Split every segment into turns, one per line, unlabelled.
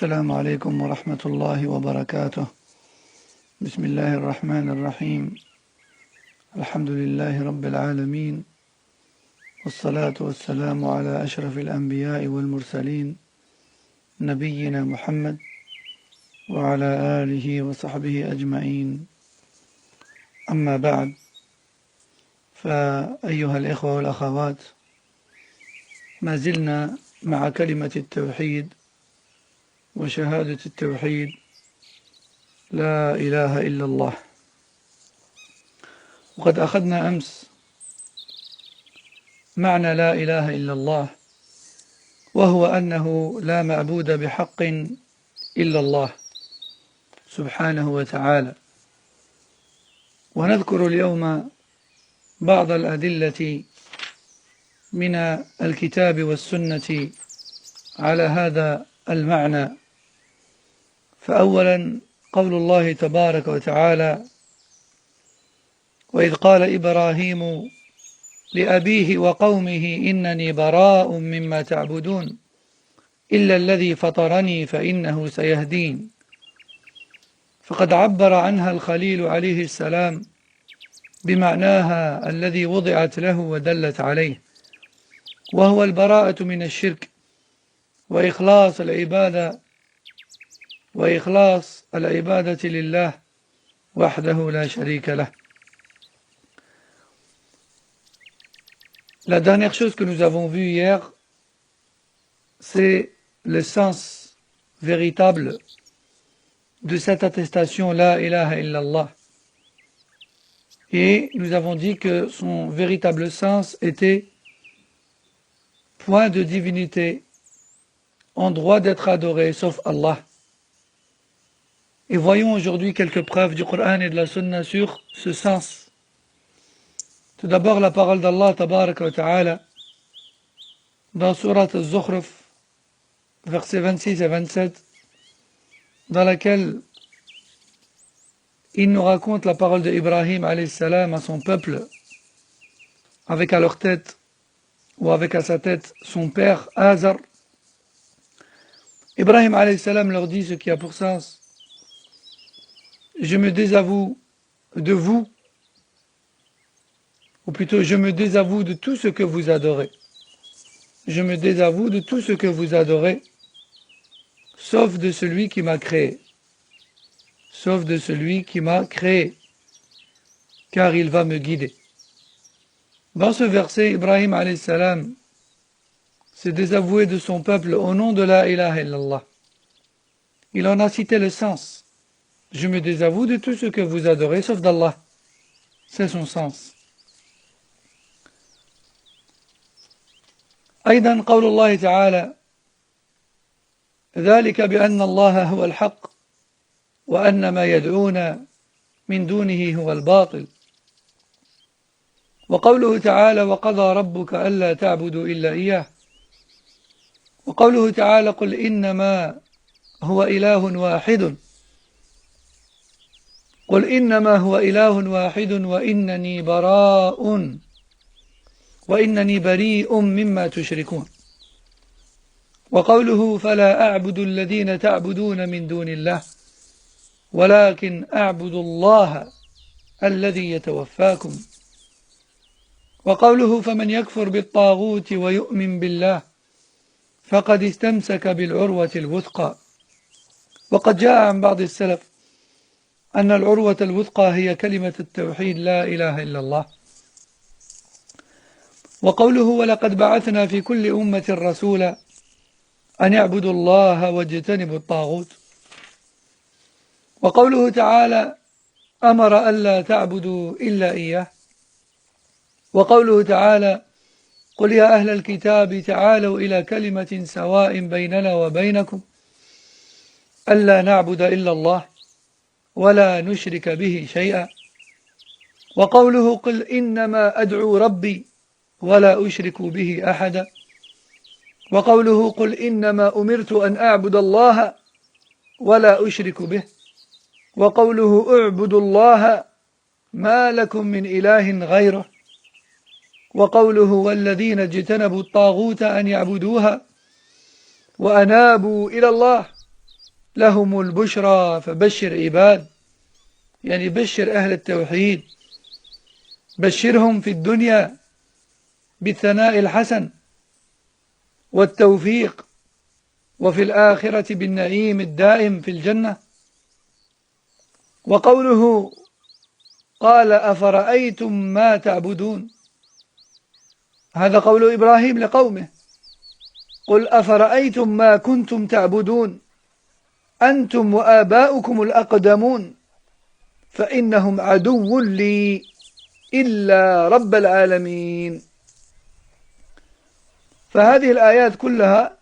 السلام عليكم ورحمة الله وبركاته. بسم الله الرحمن الرحيم. الحمد لله رب العالمين، والصلاة والسلام على أشرف الأنبياء والمرسلين نبينا محمد وعلى آله وصحبه أجمعين. أما بعد، فأيها الإخوة والأخوات، ما زلنا مع كلمة التوحيد وشهادة التوحيد، لا إله إلا الله. وقد أخذنا أمس معنى لا إله إلا الله، وهو أنه لا معبود بحق إلا الله سبحانه وتعالى. ونذكر اليوم بعض الأدلة من الكتاب والسنة على هذا المعنى. فأولا قول الله تبارك وتعالى: وإذ قال إبراهيم لأبيه وقومه إنني براء مما تعبدون إلا الذي فطرني فإنه سيهدين. فقد عبر عنها الخليل عليه السلام بمعناها الذي وضعت له ودلت عليه، وهو البراءة من الشرك وإخلاص العبادة لله وحده لا شريك له. La dernière chose que nous avons vue hier, c'est le sens véritable de cette attestation La ilaha illallah. Et nous avons dit que son véritable sens était point de divinité en droit d'être adoré sauf Allah. Et voyons aujourd'hui quelques preuves du Coran et de la Sunna sur ce sens. Tout d'abord, la parole d'Allah tabaraka wa ta'ala dans Surat Al-Zukhruf, versets 26 et 27, dans laquelle il nous raconte la parole d'Ibrahim alayhi salam à son peuple, avec à leur tête, ou avec à sa tête, son père Azar. Ibrahim alayhi salam leur dit ce qui a pour sens: je me désavoue de vous, ou plutôt je me désavoue de tout ce que vous adorez. Je me désavoue de tout ce que vous adorez, sauf de celui qui m'a créé. Sauf de celui qui m'a créé, car il va me guider. Dans ce verset, Ibrahim alayhi salam s'est désavoué de son peuple au nom de la ilaha illallah. Il en a cité le sens. Je me désavoue de tout ce que vous adorez, sauf d'Allah. C'est son sens. أيضا قول الله تعالى: ذلك بأن الله هو الحق وأن ما يدعون من دونه هو الباطل. وقوله تعالى: وقضى ربك ألا تعبدوا إلا إياه. وقوله تعالى: قل إنما هو إله واحد وإنني بريء مما تشركون. وقوله: فلا أعبد الذين تعبدون من دون الله ولكن أعبد الله الذي يتوفاكم. وقوله: فمن يكفر بالطاغوت ويؤمن بالله فقد استمسك بالعروة الوثقى. وقد جاء عن بعض السلف أن العروة الوثقى هي كلمة التوحيد لا إله إلا الله. وقوله: ولقد بعثنا في كل أمة رسولا أن يعبدوا الله واجتنبوا الطاغوت. وقوله تعالى: أمر ألا تعبدوا إلا إياه. وقوله تعالى: قل يا أهل الكتاب تعالوا إلى كلمة سواء بيننا وبينكم ألا نعبد إلا الله ولا نشرك به شيئا. وقوله: قل إنما أدعو ربي ولا أشرك به أحدا. وقوله: قل إنما أمرت أن أعبد الله ولا أشرك به. وقوله: اعبدوا الله ما لكم من إله غيره. وقوله: والذين اجتنبوا الطاغوت أن يعبدوها وأنابوا إلى الله لهم البشرى فبشر عباد يعني بشر أهل التوحيد بشرهم في الدنيا بالثناء الحسن والتوفيق وفي الآخرة بالنعيم الدائم في الجنة. وقوله قال أفرأيتم ما تعبدون هذا قول إبراهيم لقومه قل أفرأيتم ما كنتم تعبدون أنتم وآباؤكم الأقدمون فإنهم عدو لي إلا رب العالمين. فهذه الآيات كلها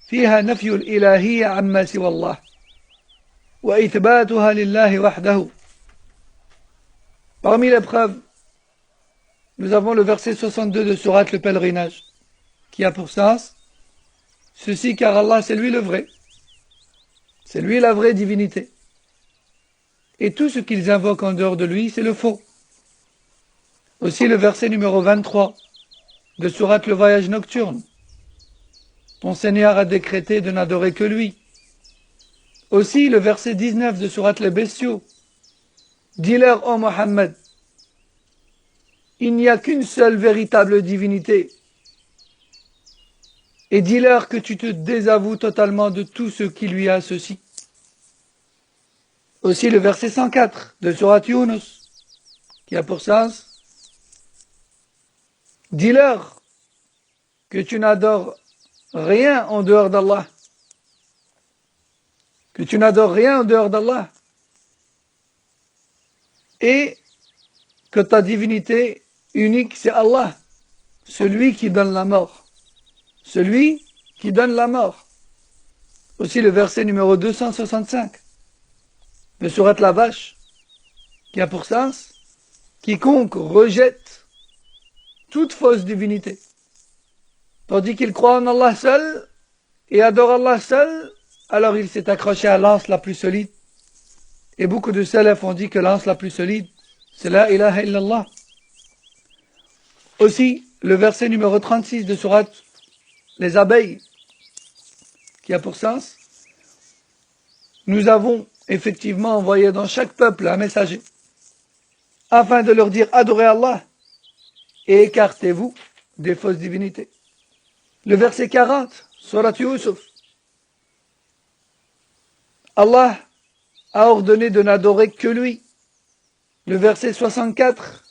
فيها نفي الإلهية عما سوى الله وإثباتها لله وحده. Parmi les preuves, nous avons le verset 62 de Sourate le pèlerinage, qui a pour sens ceci car Allah c'est lui le vrai, c'est lui la vraie divinité. Et tout ce qu'ils invoquent en dehors de lui, c'est le faux. Aussi le verset numéro 23 de Sourate le voyage nocturne. Ton Seigneur a décrété de n'adorer que lui. Aussi le verset 19 de Sourate les bestiaux. Dis-leur, ô Mohammed, il n'y a qu'une seule véritable divinité. Et dis-leur que tu te désavoues totalement de tout ce qui lui associe. Aussi le verset 104 de Sourate Yunus, qui a pour sens dis-leur que tu n'adores rien en dehors d'Allah. Que tu n'adores rien en dehors d'Allah. Et que ta divinité unique, c'est Allah, celui qui donne la mort. Celui qui donne la mort. Aussi le verset numéro 265 de Sourate la Vache, qui a pour sens quiconque rejette toute fausse divinité, tandis qu'il croit en Allah seul et adore Allah seul, alors il s'est accroché à l'anse la plus solide. Et beaucoup de salaf ont dit que l'anse la plus solide, c'est la ilaha illallah. Aussi, le verset numéro 36 de Sourate les abeilles, qui a pour sens nous avons effectivement envoyé dans chaque peuple un messager, afin de leur dire adorez Allah et écartez-vous des fausses divinités. Le verset 40, Sourate Yusuf. Allah a ordonné de n'adorer que lui. Le verset 64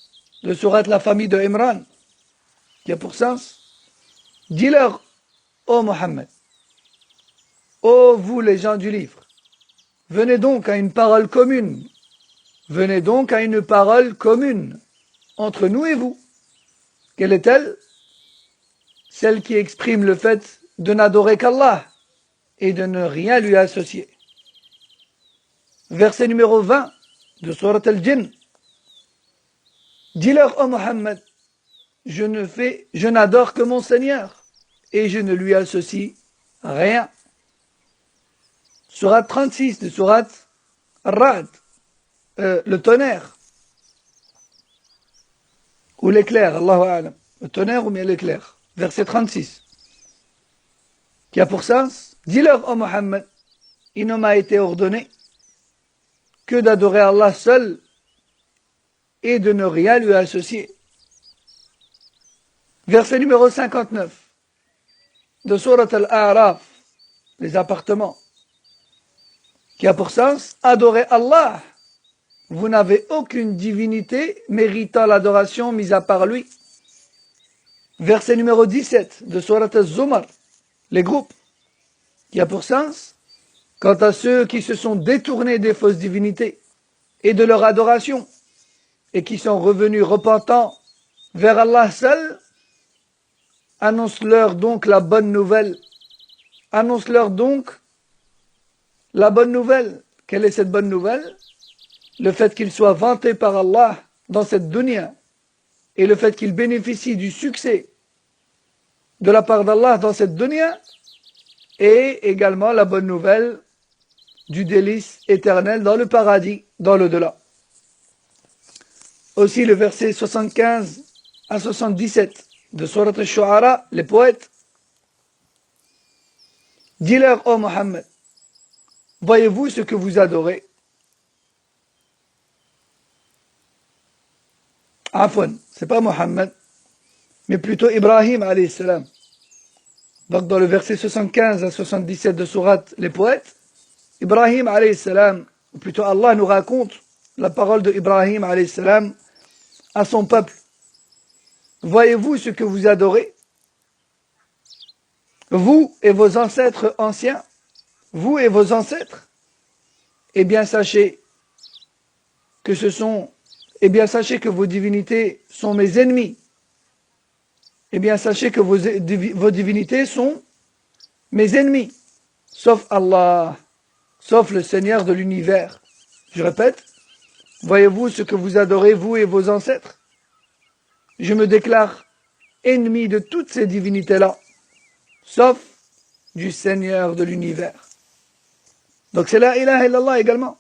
de Sourate la famille de Imran, qui a pour sens dis-leur, ô Mohammed, ô vous les gens du livre, venez donc à une parole commune. Venez donc à une parole commune entre nous et vous. Quelle est-elle? Celle qui exprime le fait de n'adorer qu'Allah et de ne rien lui associer. Verset numéro 20 de Sourate al-Jinn. Dis-leur, ô Mohammed, je n'adore que mon Seigneur et je ne lui associe rien. Sourate 36 de Sourate Ar-Ra'd, le tonnerre ou l'éclair, Allahu A'lam, le tonnerre ou bien l'éclair, verset 36, qui a pour sens dis-leur, ô Mohammed, il ne m'a été ordonné que d'adorer Allah seul et de ne rien lui associer. Verset numéro 59 de Sourate Al-A'raf, les appartements, qui a pour sens adorer Allah. Vous n'avez aucune divinité méritant l'adoration mise à part lui. Verset numéro 17 de Sourate Az-Zumar, les groupes, qui a pour sens quant à ceux qui se sont détournés des fausses divinités et de leur adoration et qui sont revenus repentants vers Allah seul, annonce-leur donc la bonne nouvelle. Annonce-leur donc la bonne nouvelle. Quelle est cette bonne nouvelle? Le fait qu'ils soient vantés par Allah dans cette dunya et le fait qu'ils bénéficient du succès de la part d'Allah dans cette dunya et également la bonne nouvelle du délice éternel dans le paradis, dans l'au-delà. Aussi le verset 75 à 77 de Sourate Al-Shu'ara, les poètes. Dis-leur, ô Mohammed, voyez-vous ce que vous adorez? Afwan, c'est pas Mohammed, mais plutôt Ibrahim alayhi salam. Donc dans le verset 75 à 77 de Sourate Les Poètes, Ibrahim alayhi salam, ou plutôt Allah nous raconte la parole de Ibrahim alayhi salam à son peuple. Voyez-vous ce que vous adorez? Vous et vos ancêtres anciens, vous et vos ancêtres, eh bien sachez que sachez que vos divinités sont mes ennemis. Eh bien sachez que vos divinités sont mes ennemis, sauf Allah, sauf le Seigneur de l'univers. Je répète, voyez-vous ce que vous adorez, vous et vos ancêtres? Je me déclare ennemi de toutes ces divinités-là, sauf du Seigneur de l'univers. Donc c'est la ilaha illallah également.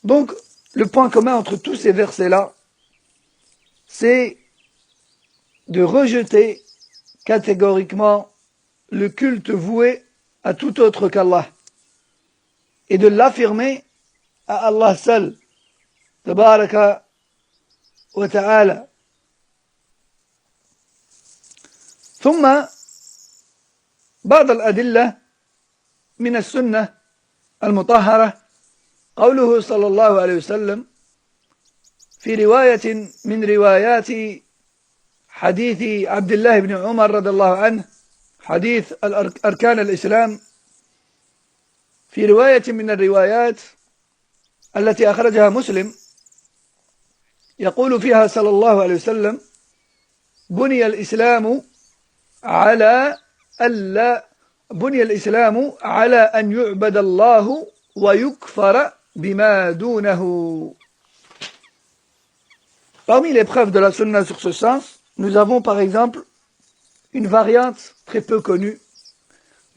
Donc, le point commun entre tous ces versets-là, c'est de rejeter catégoriquement le culte voué à tout autre qu'Allah et de l'affirmer à Allah seul, tabaraka wa ta'ala. ثم بعض الأدلة من السنة المطهرة قوله صلى الله عليه وسلم في رواية من روايات حديث عبد الله بن عمر رضي الله عنه حديث أركان الإسلام في رواية من الروايات التي أخرجها مسلم يقول فيها صلى الله عليه وسلم بني الإسلام على أن يعبد الله ويكفر بما دونه. Parmi les preuves de la sunna sur ce sens, nous avons par exemple une variante très peu connue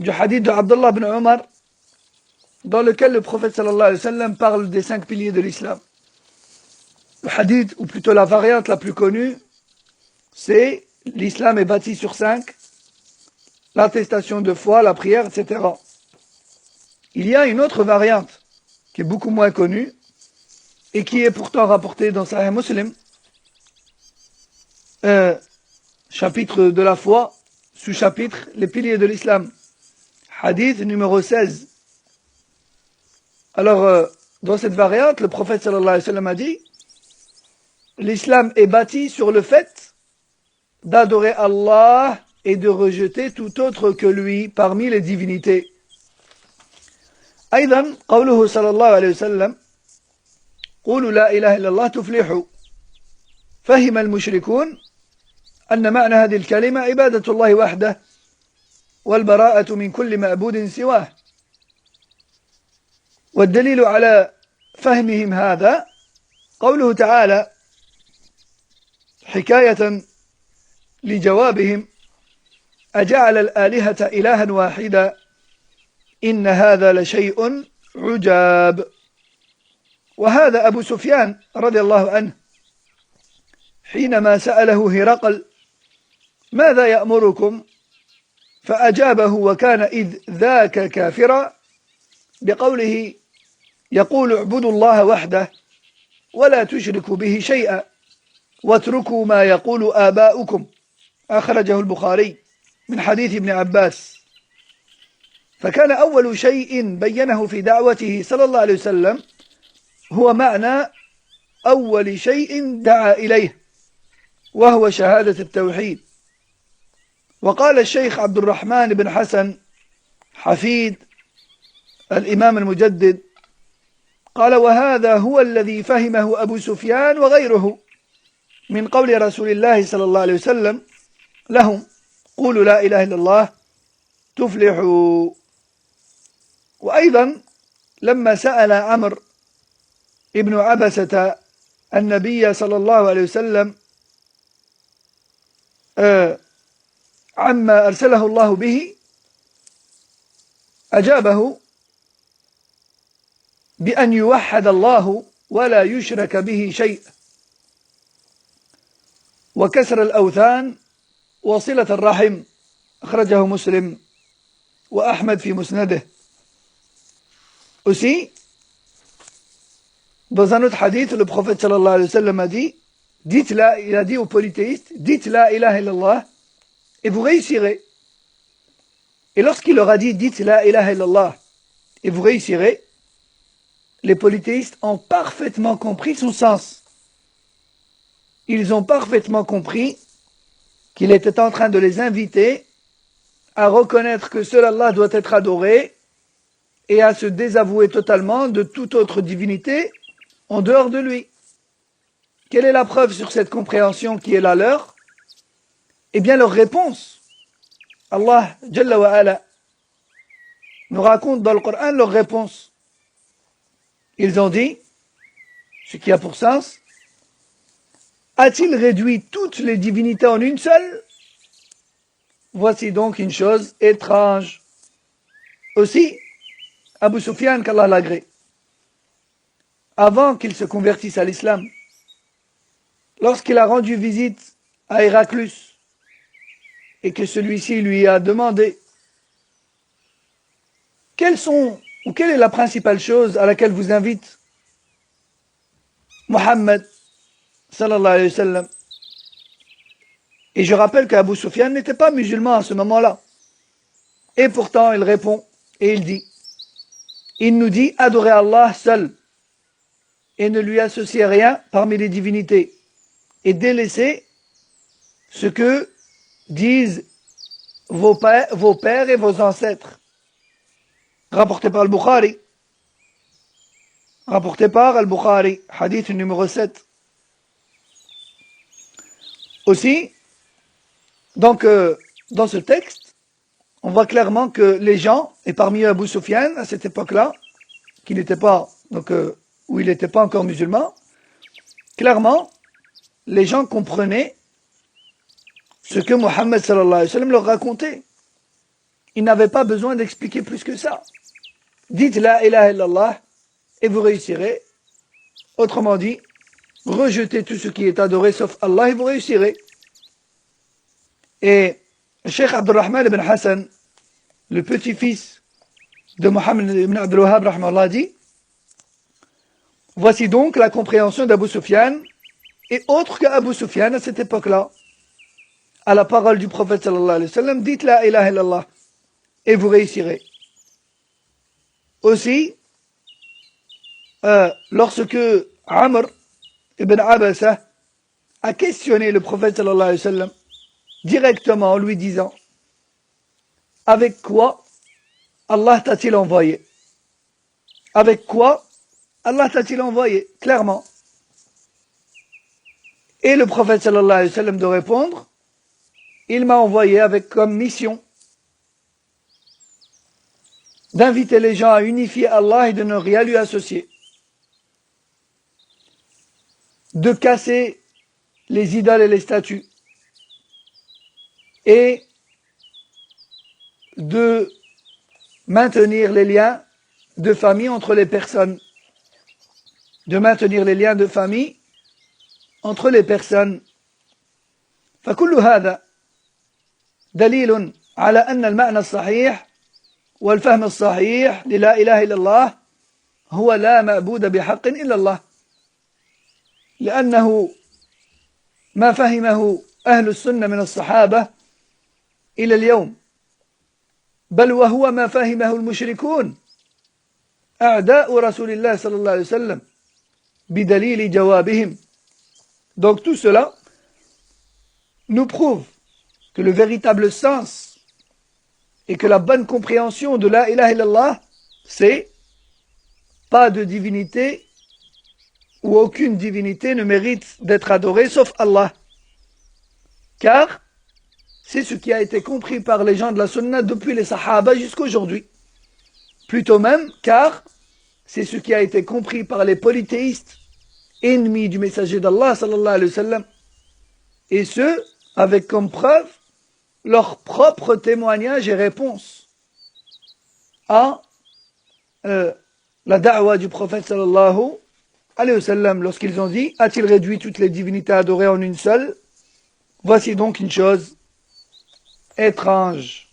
du hadith de Abdullah ibn Omar dans lequel le prophète sallallahu alayhi wa sallam parle des 5 piliers de l'islam. Le hadith, ou plutôt la variante la plus connue, c'est l'islam est bâti sur 5, l'attestation de foi, la prière, etc. Il y a une autre variante qui est beaucoup moins connue et qui est pourtant rapportée dans Sahih Muslim, chapitre de la foi, sous-chapitre les piliers de l'islam, hadith numéro 16. Alors, dans cette variante, le prophète sallallahu alayhi wa sallam a dit l'islam est bâti sur le fait d'adorer Allah et de rejeter tout autre que lui parmi les divinités. أيضا قوله صلى الله عليه وسلم قولوا لا إله إلا الله تفلحوا فهم المشركون أن معنى هذه الكلمة عبادة الله وحده والبراءة من كل معبود سواه والدليل على فهمهم هذا قوله تعالى حكاية لجوابهم أجعل الآلهة إلها واحدا إن هذا لشيء عجاب. وهذا أبو سفيان رضي الله عنه حينما سأله هرقل ماذا يأمركم فأجابه وكان إذ ذاك كافرا بقوله يقول اعبدوا الله وحده ولا تشركوا به شيئا واتركوا ما يقول آباؤكم أخرجه البخاري من حديث ابن عباس. فكان أول شيء بينه في دعوته صلى الله عليه وسلم هو معنى أول شيء دعا إليه وهو شهادة التوحيد. وقال الشيخ عبد الرحمن بن حسن حفيد الإمام المجدد قال وهذا هو الذي فهمه أبو سفيان وغيره من قول رسول الله صلى الله عليه وسلم لهم قولوا لا إله إلا الله تفلحوا. وأيضا لما سأل عمرو ابن عبسة النبي صلى الله عليه وسلم عما أرسله الله به أجابه بأن يوحد الله ولا يشرك به شيء وكسر الأوثان وصلة الرحم أخرجه مسلم وأحمد في مسنده. Aussi, dans un autre hadith, le prophète sallallahu alayhi wa sallam a dit, il a dit aux polythéistes, dites la ilaha illallah et vous réussirez. Et lorsqu'il leur a dit, dites la ilaha illallah et vous réussirez, les polythéistes ont parfaitement compris son sens. Ils ont parfaitement compris qu'il était en train de les inviter à reconnaître que seul Allah doit être adoré et à se désavouer totalement de toute autre divinité en dehors de lui. Quelle est la preuve sur cette compréhension qui est la leur? Eh bien, leur réponse. Allah Jalla wa Ala nous raconte dans le Coran leur réponse. Ils ont dit, ce qui a pour sens, a-t-il réduit toutes les divinités en une seule? Voici donc une chose étrange. Aussi, Abu Sufyan, qu'Allah l'agrée, avant qu'il se convertisse à l'islam, lorsqu'il a rendu visite à Héraclus, et que celui-ci lui a demandé quelle est la principale chose à laquelle vous invite Mohammed sallallahu alayhi wa sallam. Et je rappelle qu'Abu Sufyan n'était pas musulman à ce moment-là. Et pourtant, il répond et il nous dit adorez Allah seul et ne lui associez rien parmi les divinités et délaissez ce que disent vos pères et vos ancêtres. Rapporté par Al-Bukhari. Rapporté par Al-Bukhari, hadith numéro 7. Aussi, donc, dans ce texte, on voit clairement que les gens, et parmi eux Abu Sufyan, à cette époque-là, qui n'était pas, donc, où il n'était pas encore musulman, clairement, les gens comprenaient ce que Mohammed sallallahu alayhi wa sallam leur racontait. Ils n'avaient pas besoin d'expliquer plus que ça. Dites la ilaha illallah et vous réussirez. Autrement dit, rejetez tout ce qui est adoré sauf Allah et vous réussirez. Et Cheikh Abdurrahman ibn Hassan, le petit-fils de Mohammed ibn Abdul Wahhab, rahmallah, dit, voici donc la compréhension d'Abu Sufyan et autre qu'Abu Sufyan à cette époque-là. À la parole du prophète sallallahu alayhi wa sallam, dites la ilaha illallah et vous réussirez. Aussi, lorsque Amr ibn Abasa a questionné le prophète sallallahu alayhi wa sallam directement en lui disant avec quoi Allah t'a-t-il envoyé? Avec quoi Allah t'a-t-il envoyé? Clairement. Et le prophète sallallahu alayhi wa sallam de répondre, il m'a envoyé avec comme mission d'inviter les gens à unifier Allah et de ne rien lui associer. De casser les idoles et les statues. Et de maintenir les liens de famille entre les personnes. De maintenir les liens de famille entre les personnes. فكل هذا دليل على أن المعنى الصحيح والفهم الصحيح للا إله إلا الله هو لا معبود بحق إلا الله لأنه ما فهمه أهل السنة من الصحابة إلى اليوم بل وهو ما فهمه المشركون أعداء رسول الله صلى الله عليه وسلم بدليل جوابهم. Donc tout cela nous prouve que le véritable sens et que la bonne compréhension de la ilaha illallah, c'est pas de divinité ou aucune divinité ne mérite d'être adorée sauf Allah. Car c'est ce qui a été compris par les gens de la sunna depuis les sahaba jusqu'à aujourd'hui. Plutôt même, car c'est ce qui a été compris par les polythéistes, ennemis du messager d'Allah sallallahu alayhi wa sallam, et ce, avec comme preuve leur propre témoignage et réponse à la da'wa du prophète sallallahu alayhi wa sallam, lorsqu'ils ont dit, a-t-il réduit toutes les divinités adorées en une seule? Voici donc une chose étrange.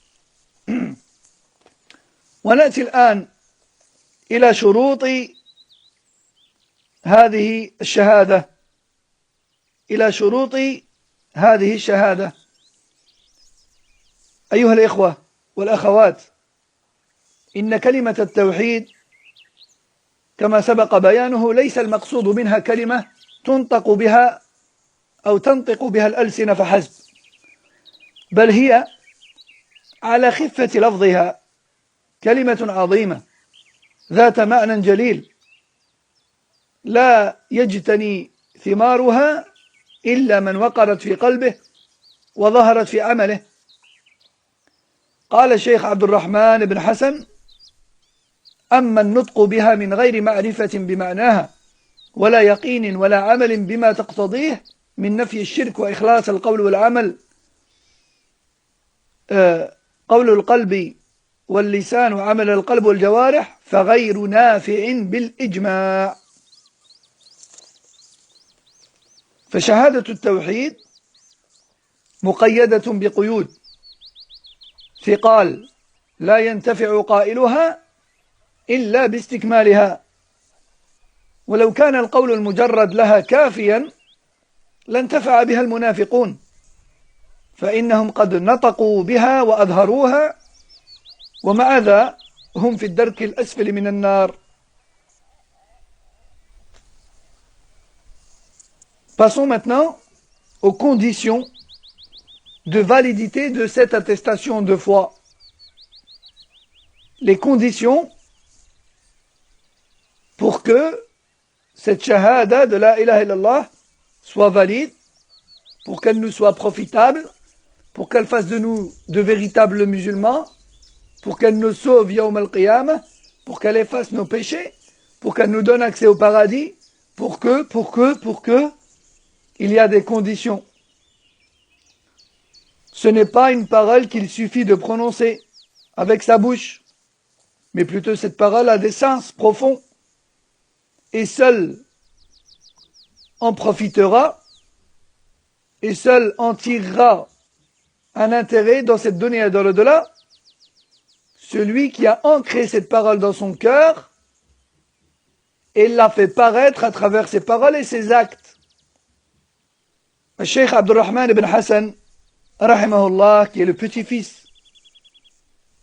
ونأتي الآن إلى شروط هذه الشهادة، إلى شروط هذه الشهادة. أيها الإخوة والأخوات، إن كلمة التوحيد كما سبق بيانه ليس المقصود منها كلمة تنطق بها أو تنطق بها الألسنة فحسب، بل هي على خفة لفظها كلمة عظيمة ذات معنى جليل لا يجتني ثمارها إلا من وقرت في قلبه وظهرت في عمله. قال الشيخ عبد الرحمن بن حسن: أما النطق بها من غير معرفة بمعناها ولا يقين ولا عمل بما تقتضيه من نفي الشرك وإخلاص القول والعمل، قول القلب واللسان وعمل القلب والجوارح، فغير نافع بالإجماع. فشهادة التوحيد مقيدة بقيود ثقال لا ينتفع قائلها إلا باستكمالها، ولو كان القول المجرد لها كافيا لانتفع بها المنافقون، فإنهم قد نطقوا بها وأظهروها ومع ذا هم في الدرك الأسفل من النار. Passons maintenant aux conditions de validité de cette attestation de foi. Les conditions pour que cette shahada de la ilaha illallah soit valide, pour qu'elle nous soit profitable, pour qu'elle fasse de nous de véritables musulmans, pour qu'elle nous sauve yawm al-qiyamah, pour qu'elle efface nos péchés, pour qu'elle nous donne accès au paradis, pour que, il y a des conditions. Ce n'est pas une parole qu'il suffit de prononcer avec sa bouche, mais plutôt cette parole a des sens profonds, et seul en profitera, et seul en tirera un intérêt dans cette dunya et dans l'au-delà, celui qui a ancré cette parole dans son cœur et l'a fait paraître à travers ses paroles et ses actes. Le Cheikh Abdurrahman ibn Hassan, rahimahullah, qui est le petit-fils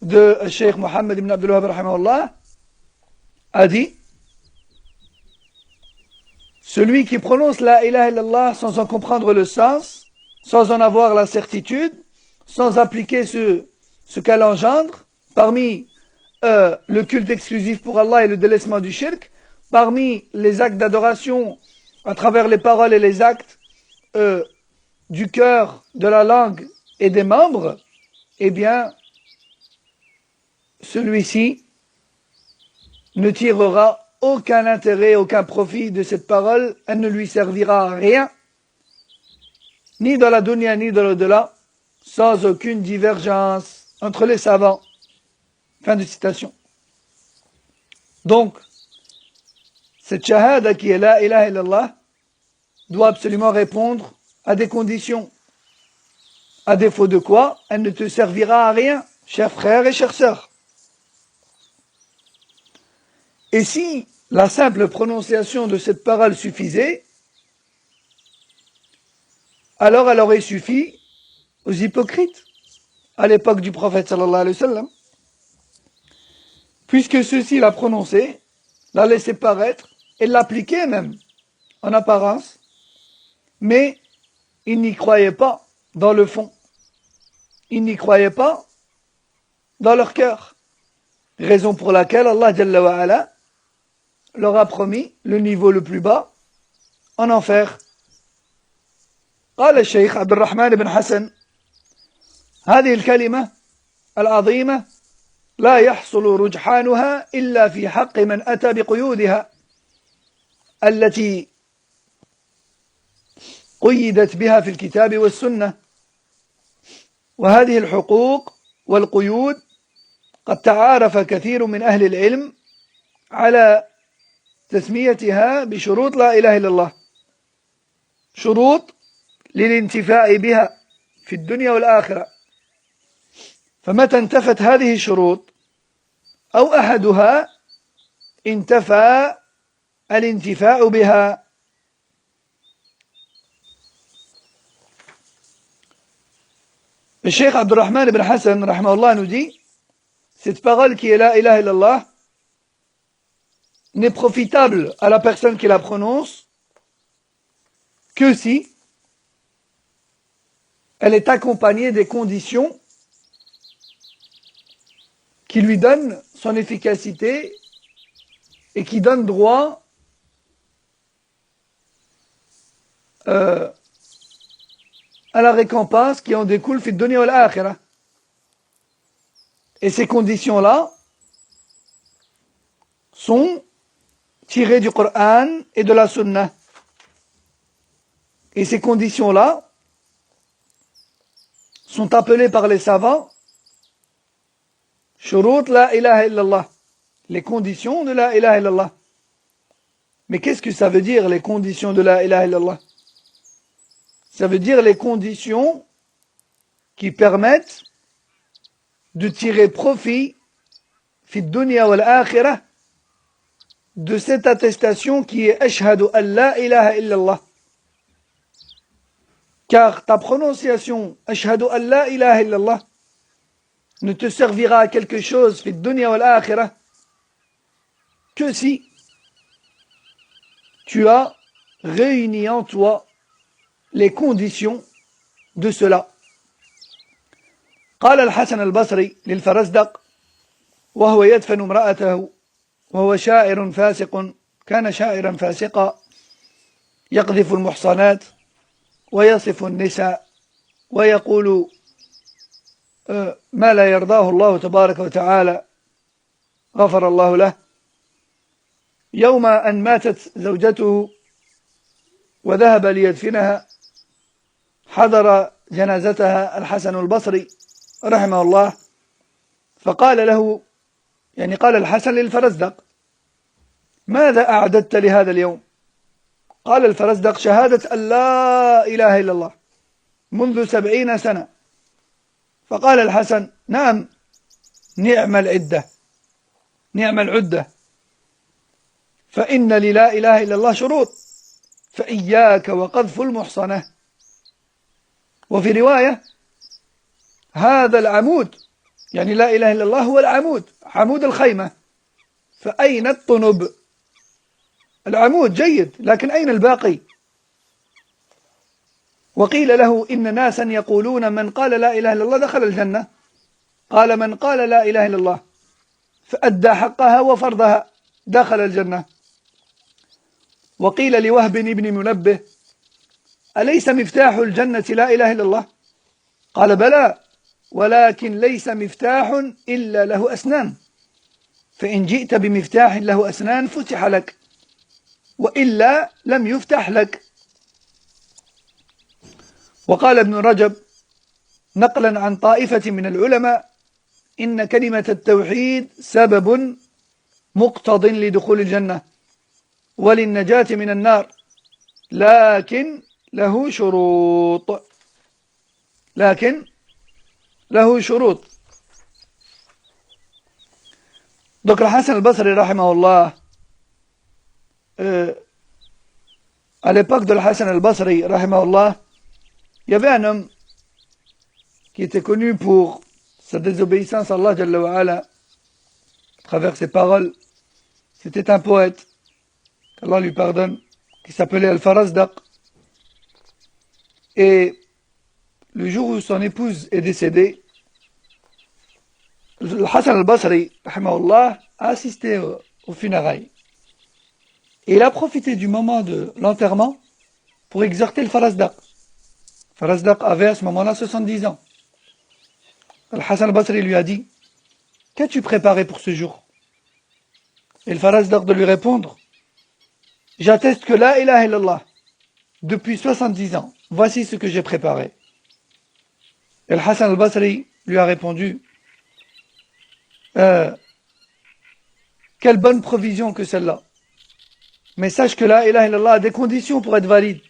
de Cheikh Mohammed ibn Abdul Wahhab, rahimahullah, a dit: celui qui prononce la ilaha illallah sans en comprendre le sens, sans en avoir la certitude, sans appliquer ce qu'elle engendre, parmi le culte exclusif pour Allah et le délaissement du shirk, parmi les actes d'adoration à travers les paroles et les actes du cœur, de la langue et des membres, eh bien, celui-ci ne tirera aucun intérêt, aucun profit de cette parole, elle ne lui servira à rien, ni dans la dunya ni dans l'au-delà, sans aucune divergence entre les savants. Fin de citation. Donc, cette shahada qui est la ilaha illallah doit absolument répondre à des conditions. À défaut de quoi, elle ne te servira à rien, chers frères et chères sœurs. Et si la simple prononciation de cette parole suffisait, alors elle aurait suffi aux hypocrites à l'époque du prophète sallallahu alayhi wa sallam, puisque ceux-ci la prononçaient, la laissaient paraître et l'appliquaient même en apparence, mais ils n'y croyaient pas dans le fond, ils n'y croyaient pas dans leur cœur, raison pour laquelle Allah Jalla wa Ala leur a promis le niveau le plus bas en enfer. قال الشيخ عبد الرحمن بن حسن: هذه الكلمة العظيمة لا يحصل رجحانها إلا في حق من أتى بقيودها التي قيدت بها في الكتاب والسنة، وهذه الحقوق والقيود قد تعارف كثير من أهل العلم على تسميتها بشروط لا إله إلا الله، شروط للانتفاع بها في الدنيا والآخرة. فمتى انتفت هذه الشروط أو أحدها انتفى الانتفاع بها. Le Cheikh Abdurrahman ibn Hassan, rahimahullah, nous dit, cette parole qui est la ilaha illallah n'est profitable à la personne qui la prononce que si elle est accompagnée des conditions qui lui donnent son efficacité et qui donnent droit à la récompense qui en découle fi dunya wal akhirah. Et ces conditions-là sont tirées du Coran et de la Sunna. Et ces conditions-là sont appelées par les savants shurut la ilaha illallah, les conditions de la ilaha illallah. Mais qu'est-ce que ça veut dire, les conditions de la ilaha illallah? Ça veut dire les conditions qui permettent de tirer profit fi dunya wal akhirah de cette attestation qui est ashhadu an la ilaha illallah. Car ta prononciation ashhadu an la ilaha illallah ne te servira à quelque chose fi dunya wal akhirah que si tu as réuni en toi les conditions de cela. قال الحسن البصري للفرزدق وهو يدفن امرأته وهو شاعر فاسق كان شاعرا فاسقا يقذف المحصنات ويصف النساء ويقول ما لا يرضاه الله تبارك وتعالى غفر الله له. يوم أن ماتت زوجته وذهب ليدفنها حضر جنازتها الحسن البصري رحمه الله فقال له، يعني قال الحسن للفرزدق: ماذا أعددت لهذا اليوم؟ قال الفرزدق: شهادة أن لا إله إلا الله منذ 70 سنة. فقال الحسن: نعم، نعم العدة، نعم العدة، فإن للا إله إلا الله شروط، فإياك وقذف المحصنة. وفي رواية: هذا العمود، يعني لا إله إلا الله هو العمود، عمود الخيمة، فأين الطنب؟ العمود جيد، لكن أين الباقي؟ وقيل له: إن ناسا يقولون من قال لا إله إلا الله دخل الجنة. قال: من قال لا إله إلا الله فأدى حقها وفرضها دخل الجنة. وقيل لوهب بن منبه: أليس مفتاح الجنة لا إله إلا الله؟ قال: بلى، ولكن ليس مفتاح إلا له أسنان، فإن جئت بمفتاح له أسنان فتح لك، وإلا لم يفتح لك. وقال ابن رجب نقلا عن طائفة من العلماء: إن كلمة التوحيد سبب مقتض لدخول الجنة وللنجاة من النار، لكن له شروط، لكن له شروط. Donc le Hassan al-Basri rahimahullah, à l'époque de Hassan al-Basri rahimahullah, il y avait un homme qui était connu pour sa désobéissance à Allah Jalla wa Ala à travers ses paroles. C'était un poète, qu'Allah lui pardonne, qui s'appelait Al-Farazdaq. Et le jour où son épouse est décédée, le Hassan al-Basri rahimahullah, a assisté aux funérailles. Et il a profité du moment de l'enterrement pour exhorter le Farazdaq. Farazdaq avait à ce moment-là 70 ans. Le Hassan al-Basri lui a dit: qu'as-tu préparé pour ce jour? Et le Farazdaq de lui répondre: j'atteste que la ilaha illallah depuis 70 ans. Voici ce que j'ai préparé. Et le Hassan al-Basri lui a répondu: quelle bonne provision que celle-là. Mais sache que la ilaha illallah a des conditions pour être valide.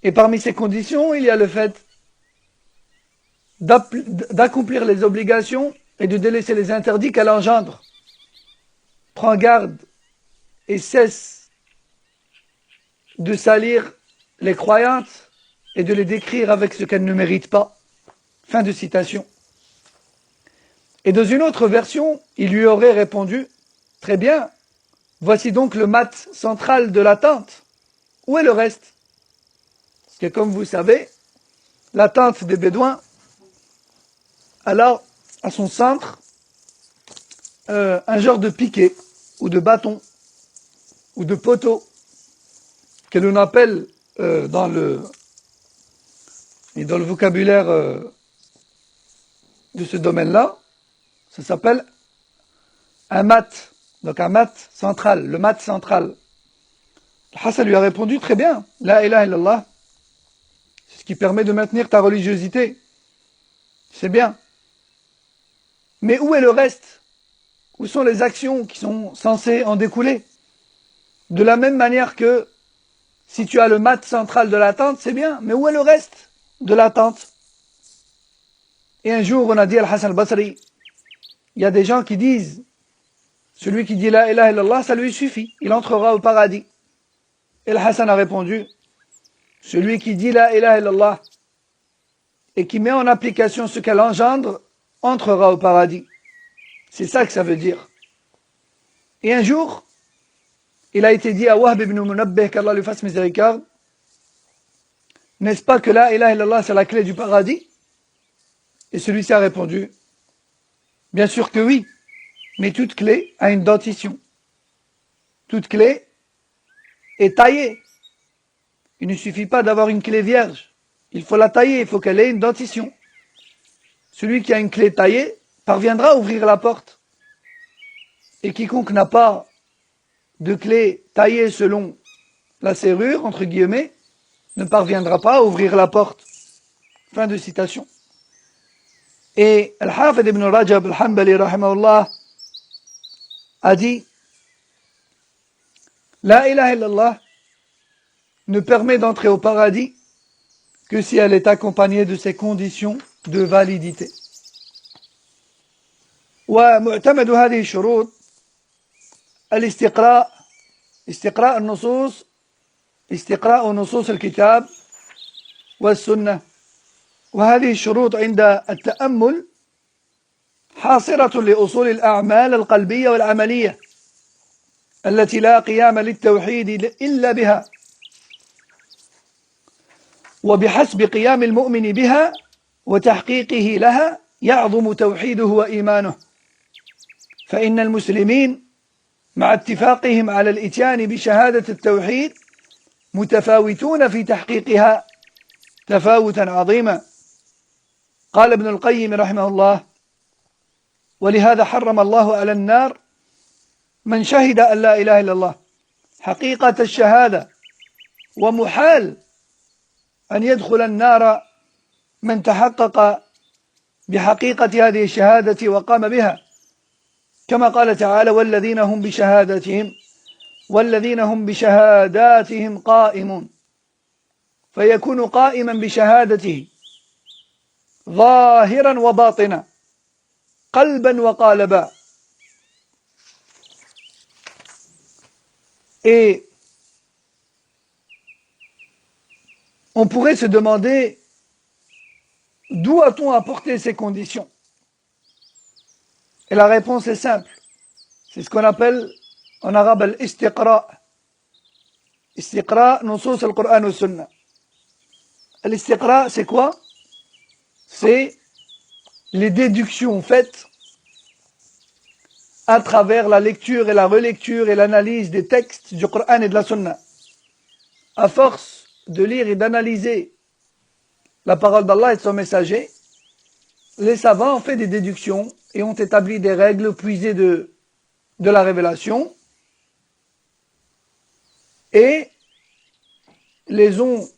Et parmi ces conditions, il y a le fait d'accomplir les obligations et de délaisser les interdits qu'elle engendre. prend garde et cesse de salir les croyantes et de les décrire avec ce qu'elles ne méritent pas. Fin de citation. Et dans une autre version, il lui aurait répondu, très bien, voici donc le mat central de la tente. Où est le reste? Parce que comme vous savez, la tente des Bédouins, alors, à son centre, un genre de piquet, ou de bâton, ou de poteau, que l'on appelle dans le vocabulaire de ce domaine-là, ça s'appelle un mat, donc un mat central, le mat central. Hassan lui a répondu, très bien, la ilaha illallah, c'est ce qui permet de maintenir ta religiosité, c'est bien. Mais où est le reste? Où sont les actions qui sont censées en découler? De la même manière que si tu as le mat central de la tente, c'est bien, mais où est le reste de la tente? Et un jour, on a dit à Al-Hassan al-Basri, il y a des gens qui disent, celui qui dit la ilaha illallah, ça lui suffit, il entrera au paradis. Et Al-Hassan a répondu, celui qui dit la ilaha illallah et qui met en application ce qu'elle engendre, entrera au paradis. C'est ça que ça veut dire. Et un jour, il a été dit à Wahb ibn Munabbih, qu'Allah lui fasse miséricorde, n'est-ce pas que la ilaha illallah, c'est la clé du paradis? Et celui-ci a répondu, bien sûr que oui, mais toute clé a une dentition. Toute clé est taillée. Il ne suffit pas d'avoir une clé vierge. Il faut la tailler, il faut qu'elle ait une dentition. Celui qui a une clé taillée parviendra à ouvrir la porte. Et quiconque n'a pas de clé taillée selon la serrure, entre guillemets, ne parviendra pas à ouvrir la porte. Fin de citation. Et Al-Hafid ibn Rajab al-Hanbali rahimahullah a dit, la ilaha illallah ne permet d'entrer au paradis que si elle est accompagnée de ces conditions de validité. ومعتمد هذه الشروط استقراء نصوص الكتاب والسنة. وهذه الشروط عند التأمل حاصرة لأصول الأعمال القلبية والعملية التي لا قيام للتوحيد إلا بها، وبحسب قيام المؤمن بها وتحقيقه لها يعظم توحيده وإيمانه. فإن المسلمين مع اتفاقهم على الإتيان بشهادة التوحيد متفاوتون في تحقيقها تفاوتا عظيما. قال ابن القيم رحمه الله: ولهذا حرم الله على النار من شهد أن لا إله إلا الله حقيقة الشهادة، ومحال أن يدخل النار من تحقق بحقيقة هذه الشهادة وقام بها، كما قال تعالى: والذين هم بشهاداتهم قائمون، فيكون قائما بشهادته ظاهرا وباطنا قلبا وقالبا. Et on pourrait se demander d'où a-t-on apporté ces conditions? Et la réponse est simple. C'est ce qu'on appelle en arabe al-istiqra. Istiqra, nusus al-Qur'an wa Sunnah. L'istiqra, c'est quoi? C'est les déductions faites à travers la lecture et la relecture et l'analyse des textes du Coran et de la Sunna. À force de lire et d'analyser la parole d'Allah et de son messager, les savants ont fait des déductions et ont établi des règles puisées de la révélation et les ont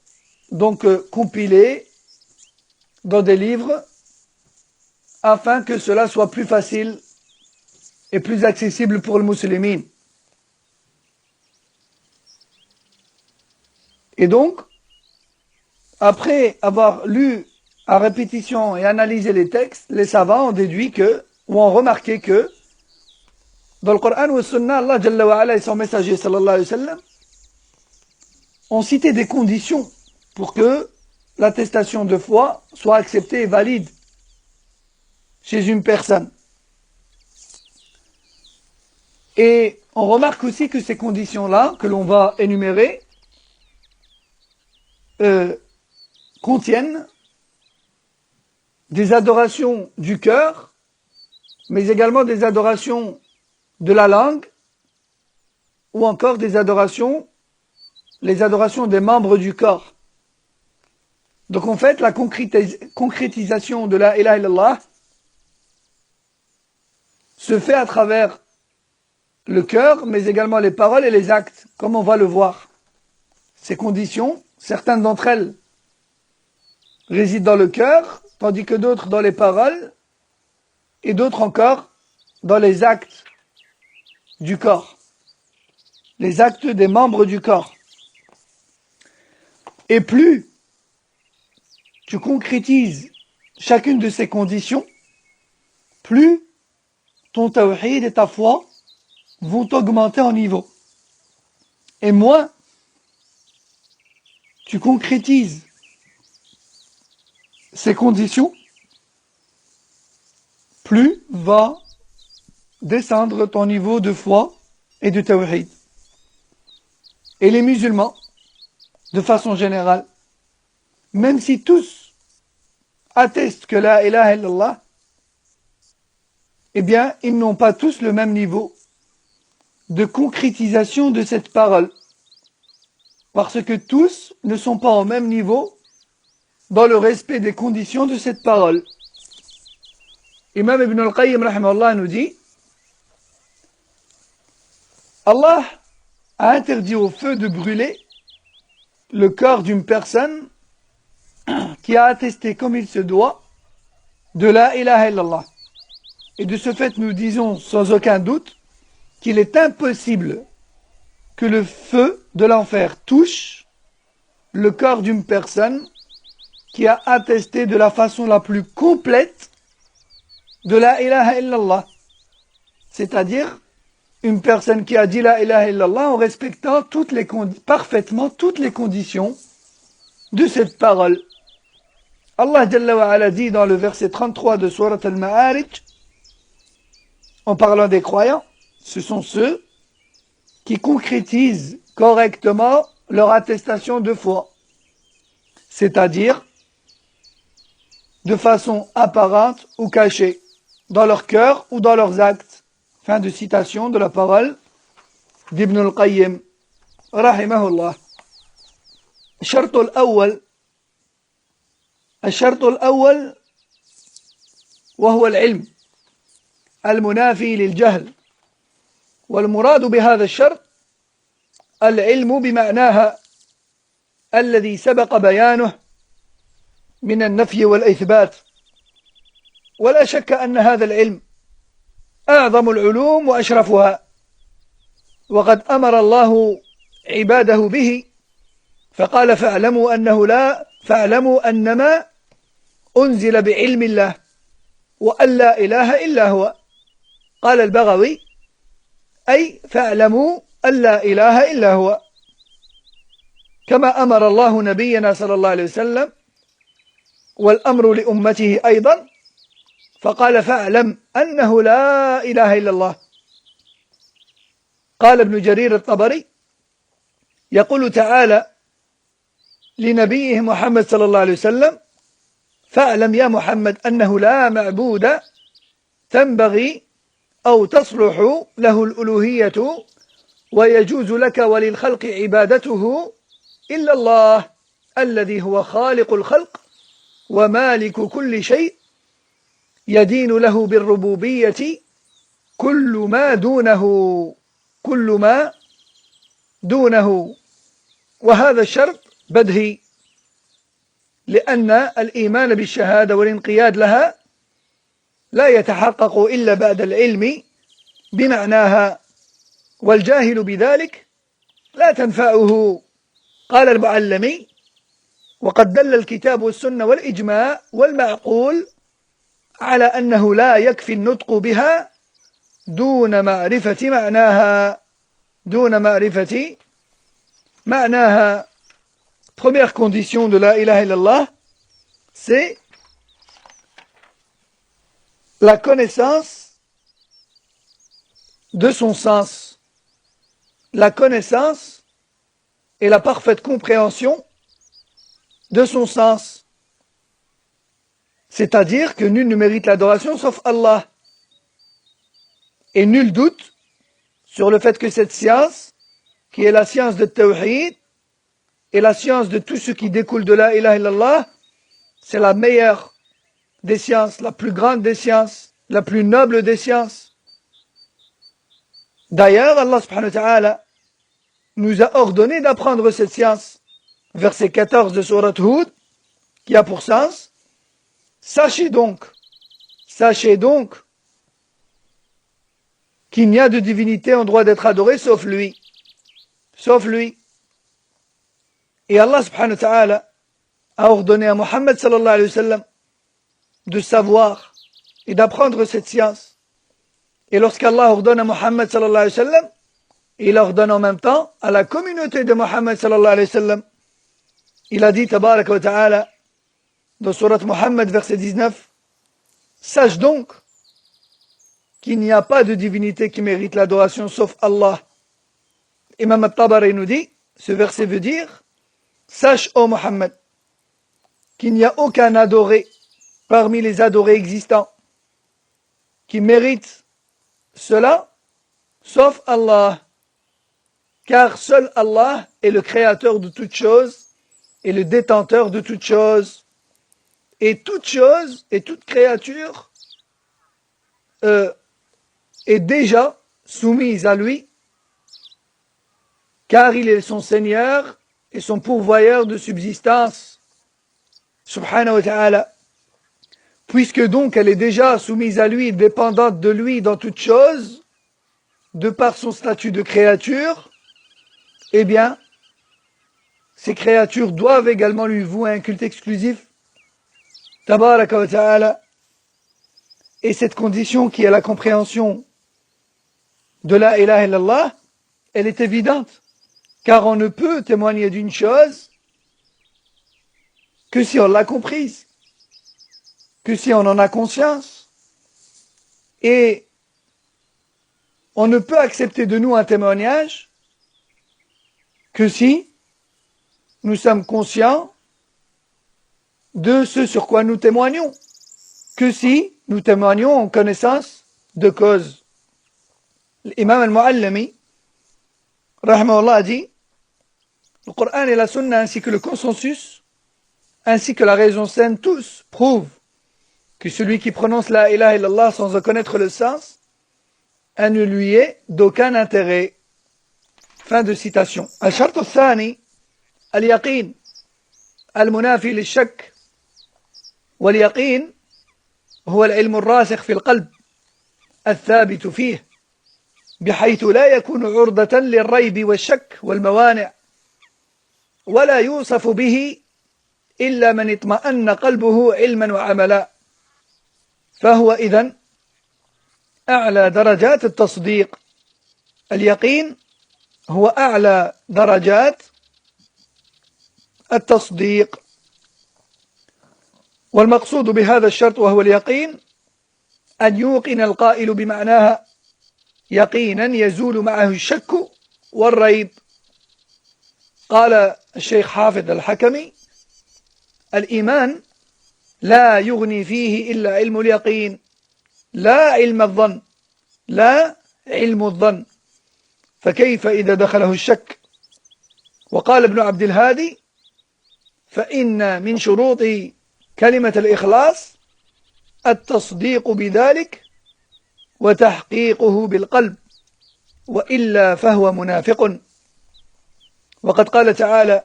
donc compilées dans des livres afin que cela soit plus facile et plus accessible pour le musulman. Et donc, après avoir lu à répétition et analysé les textes, les savants ont déduit que, ou ont remarqué que, Dans le Coran ou le Sunna, Allah Jalla wa Ala et son messager sallallahu alayhi wa sallam ont cité des conditions pour que l'attestation de foi soit acceptée et valide chez une personne. Et on remarque aussi que ces conditions-là, que l'on va énumérer, contiennent des adorations du cœur, mais également des adorations de la langue, ou encore des adorations, les adorations des membres du corps. Donc en fait, la concrétisation de la ilaha illallah se fait à travers le cœur, mais également les paroles et les actes, comme on va le voir. Ces conditions, certaines d'entre elles résident dans le cœur, tandis que d'autres dans les paroles, et d'autres encore dans les actes du corps, les actes des membres du corps. Et plus tu concrétises chacune de ces conditions, plus ton tawhid et ta foi vont augmenter en niveau. Et moins tu concrétises ces conditions, plus va descendre ton niveau de foi et de tawhid. Et les musulmans, de façon générale, même si tous attestent que la ilaha illallah, eh bien, ils n'ont pas tous le même niveau de concrétisation de cette parole. Parce que tous ne sont pas au même niveau dans le respect des conditions de cette parole. Imam Ibn al-Qayyim rahimahullah nous dit, Allah a interdit au feu de brûler le corps d'une personne qui a attesté comme il se doit de la ilaha illallah. Et de ce fait, nous disons sans aucun doute qu'il est impossible que le feu de l'enfer touche le corps d'une personne qui a attesté de la façon la plus complète de la ilaha illallah. C'est-à-dire une personne qui a dit la ilaha illallah en respectant parfaitement toutes les conditions de cette parole. Allah Jalla wa Ala dit dans le verset 33 de Surat al-Ma'arij, en parlant des croyants, ce sont ceux qui concrétisent correctement leur attestation de foi, c'est-à-dire de façon apparente ou cachée, dans leur cœur ou dans leurs actes. Fin de citation de la parole d'Ibn al-Qayyim, rahimahullah. الشرط الأول وهو العلم المنافي للجهل، والمراد بهذا الشرط العلم بمعناها الذي سبق بيانه من النفي والإثبات. ولا شك أن هذا العلم أعظم العلوم وأشرفها، وقد أمر الله عباده به فقال فاعلموا أنما أنزل بعلم الله وأن لا إله إلا هو. قال البغوي أي فاعلموا أن لا إله إلا هو، كما أمر الله نبينا صلى الله عليه وسلم والأمر لأمته أيضا، فقال فاعلم أنه لا إله إلا الله. قال ابن جرير الطبري يقول تعالى لنبيه محمد صلى الله عليه وسلم فاعلم يا محمد أنه لا معبود تنبغي أو تصلح له الألوهية ويجوز لك وللخلق عبادته إلا الله الذي هو خالق الخلق ومالك كل شيء يدين له بالربوبية كل ما دونه. وهذا الشرط بدهي، لأن الإيمان بالشهادة والانقياد لها لا يتحقق إلا بعد العلم بمعناها، والجاهل بذلك لا تنفعه. قال المعلمي وقد دل الكتاب والسنة والإجماع والمعقول على أنه لا يكفي النطق بها دون معرفة معناها دون معرفة معناها. Première condition de la ilaha illallah, c'est la connaissance de son sens, la connaissance et la parfaite compréhension de son sens. C'est-à-dire que nul ne mérite l'adoration sauf Allah. Et nul doute sur le fait que cette science, qui est la science de Tawhid, et la science de tout ce qui découle de la ilaha illallah, c'est la meilleure des sciences, la plus grande des sciences, la plus noble des sciences. D'ailleurs, Allah subhanahu wa ta'ala nous a ordonné d'apprendre cette science. Verset 14 de Sourate Hud, qui a pour sens, sachez donc qu'il n'y a de divinité en droit d'être adoré sauf lui. Sauf lui. Et Allah subhanahu wa ta'ala a ordonné à Muhammad sallallahu alayhi wa sallam de savoir et d'apprendre cette science. Et lorsqu'Allah ordonne à Muhammad sallallahu alayhi wa sallam, il ordonne en même temps à la communauté de Muhammad sallallahu alayhi wa sallam. Il a dit, tabaraka wa ta'ala, dans Surat Muhammad, verset 19, sache donc qu'il n'y a pas de divinité qui mérite l'adoration sauf Allah. Imam al-Tabari nous dit, ce verset veut dire, sache, ô Muhammad, qu'il n'y a aucun adoré parmi les adorés existants qui mérite cela, sauf Allah. Car seul Allah est le créateur de toutes choses et le détenteur de toutes choses. Et toute chose et toute créature est déjà soumise à lui, car il est son Seigneur et son pourvoyeur de subsistance, subhanahu wa ta'ala. Puisque donc elle est déjà soumise à lui, dépendante de lui dans toute chose, de par son statut de créature, eh bien, ces créatures doivent également lui vouer un culte exclusif, tabaraka wa ta'ala. Et cette condition qui est la compréhension de la ilaha illallah, elle est évidente, car on ne peut témoigner d'une chose que si on l'a comprise, que si on en a conscience. Et on ne peut accepter de nous un témoignage que si nous sommes conscients de ce sur quoi nous témoignons, que si nous témoignons en connaissance de cause. L'imam al-Muallimi, rahimahullah, a dit, le Coran et la Sunna ainsi que le consensus, ainsi que la raison saine, tous prouvent que celui qui prononce la ilaha illallah sans en connaître le sens, elle ne lui est d'aucun intérêt. Fin de citation. الشرط الثاني اليقين المنافي للشك. واليقين هو العلم الراسخ في القلب الثابت فيه بحيث لا يكون عرضة للريب والشك والموانع ولا يوصف به إلا من اطمأن قلبه علما وعملا. فهو إذن أعلى درجات التصديق. اليقين هو أعلى درجات التصديق. والمقصود بهذا الشرط وهو اليقين أن يوقن القائل بمعناها يقينا يزول معه الشك والريب. قال الشيخ حافظ الحكمي الإيمان لا يغني فيه إلا علم اليقين لا علم الظن، لا علم الظن، فكيف إذا دخله الشك؟ وقال ابن عبد الهادي فإن من شروط كلمة الإخلاص التصديق بذلك وتحقيقه بالقلب، وإلا فهو منافق. وقد قال تعالى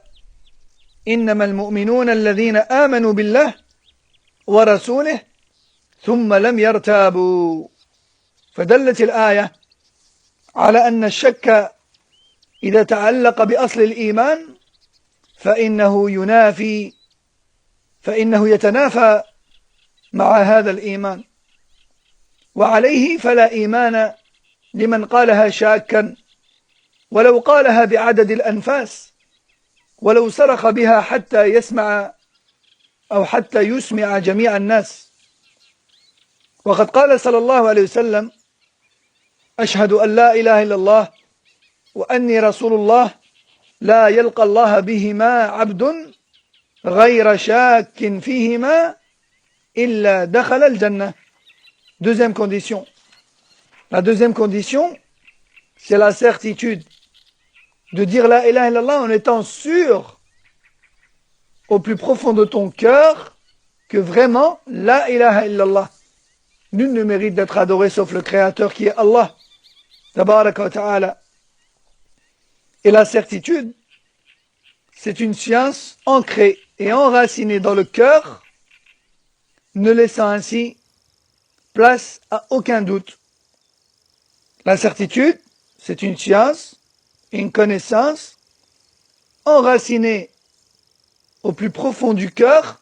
إنما المؤمنون الذين آمنوا بالله ورسوله ثم لم يرتابوا. فدلت الآية على أن الشك إذا تعلق بأصل الإيمان فإنه يتنافى مع هذا الإيمان، وعليه فلا إيمان لمن قالها شاكا ولو قالها بعدد الأنفاس ولو صرخ بها حتى يسمع أو حتى يسمع جميع الناس. وقد قال صلى الله عليه وسلم: أشهد أن لا إله إلا الله وأني رسول الله لا يلقى الله بهما عبد غير شاك فيهما إلا دخل الجنة. Deuxième condition. La deuxième condition, c'est la certitude de dire la ilaha illallah en étant sûr au plus profond de ton cœur que vraiment la ilaha illallah. Nul ne mérite d'être adoré sauf le Créateur qui est Allah. Tabaraka wa ta'ala. Et la certitude, c'est une science ancrée et enracinée dans le cœur, ne laissant ainsi place à aucun doute. La certitude, c'est une science et une connaissance enracinée au plus profond du cœur,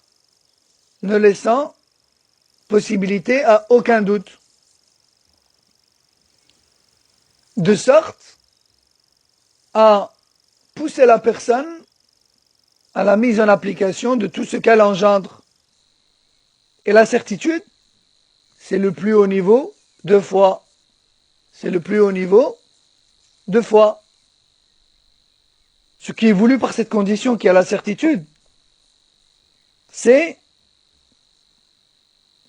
ne laissant possibilité à aucun doute. De sorte à pousser la personne à la mise en application de tout ce qu'elle engendre. Et la certitude, c'est le plus haut niveau de foi. C'est le plus haut niveau de foi. Ce qui est voulu par cette condition qui a la certitude, c'est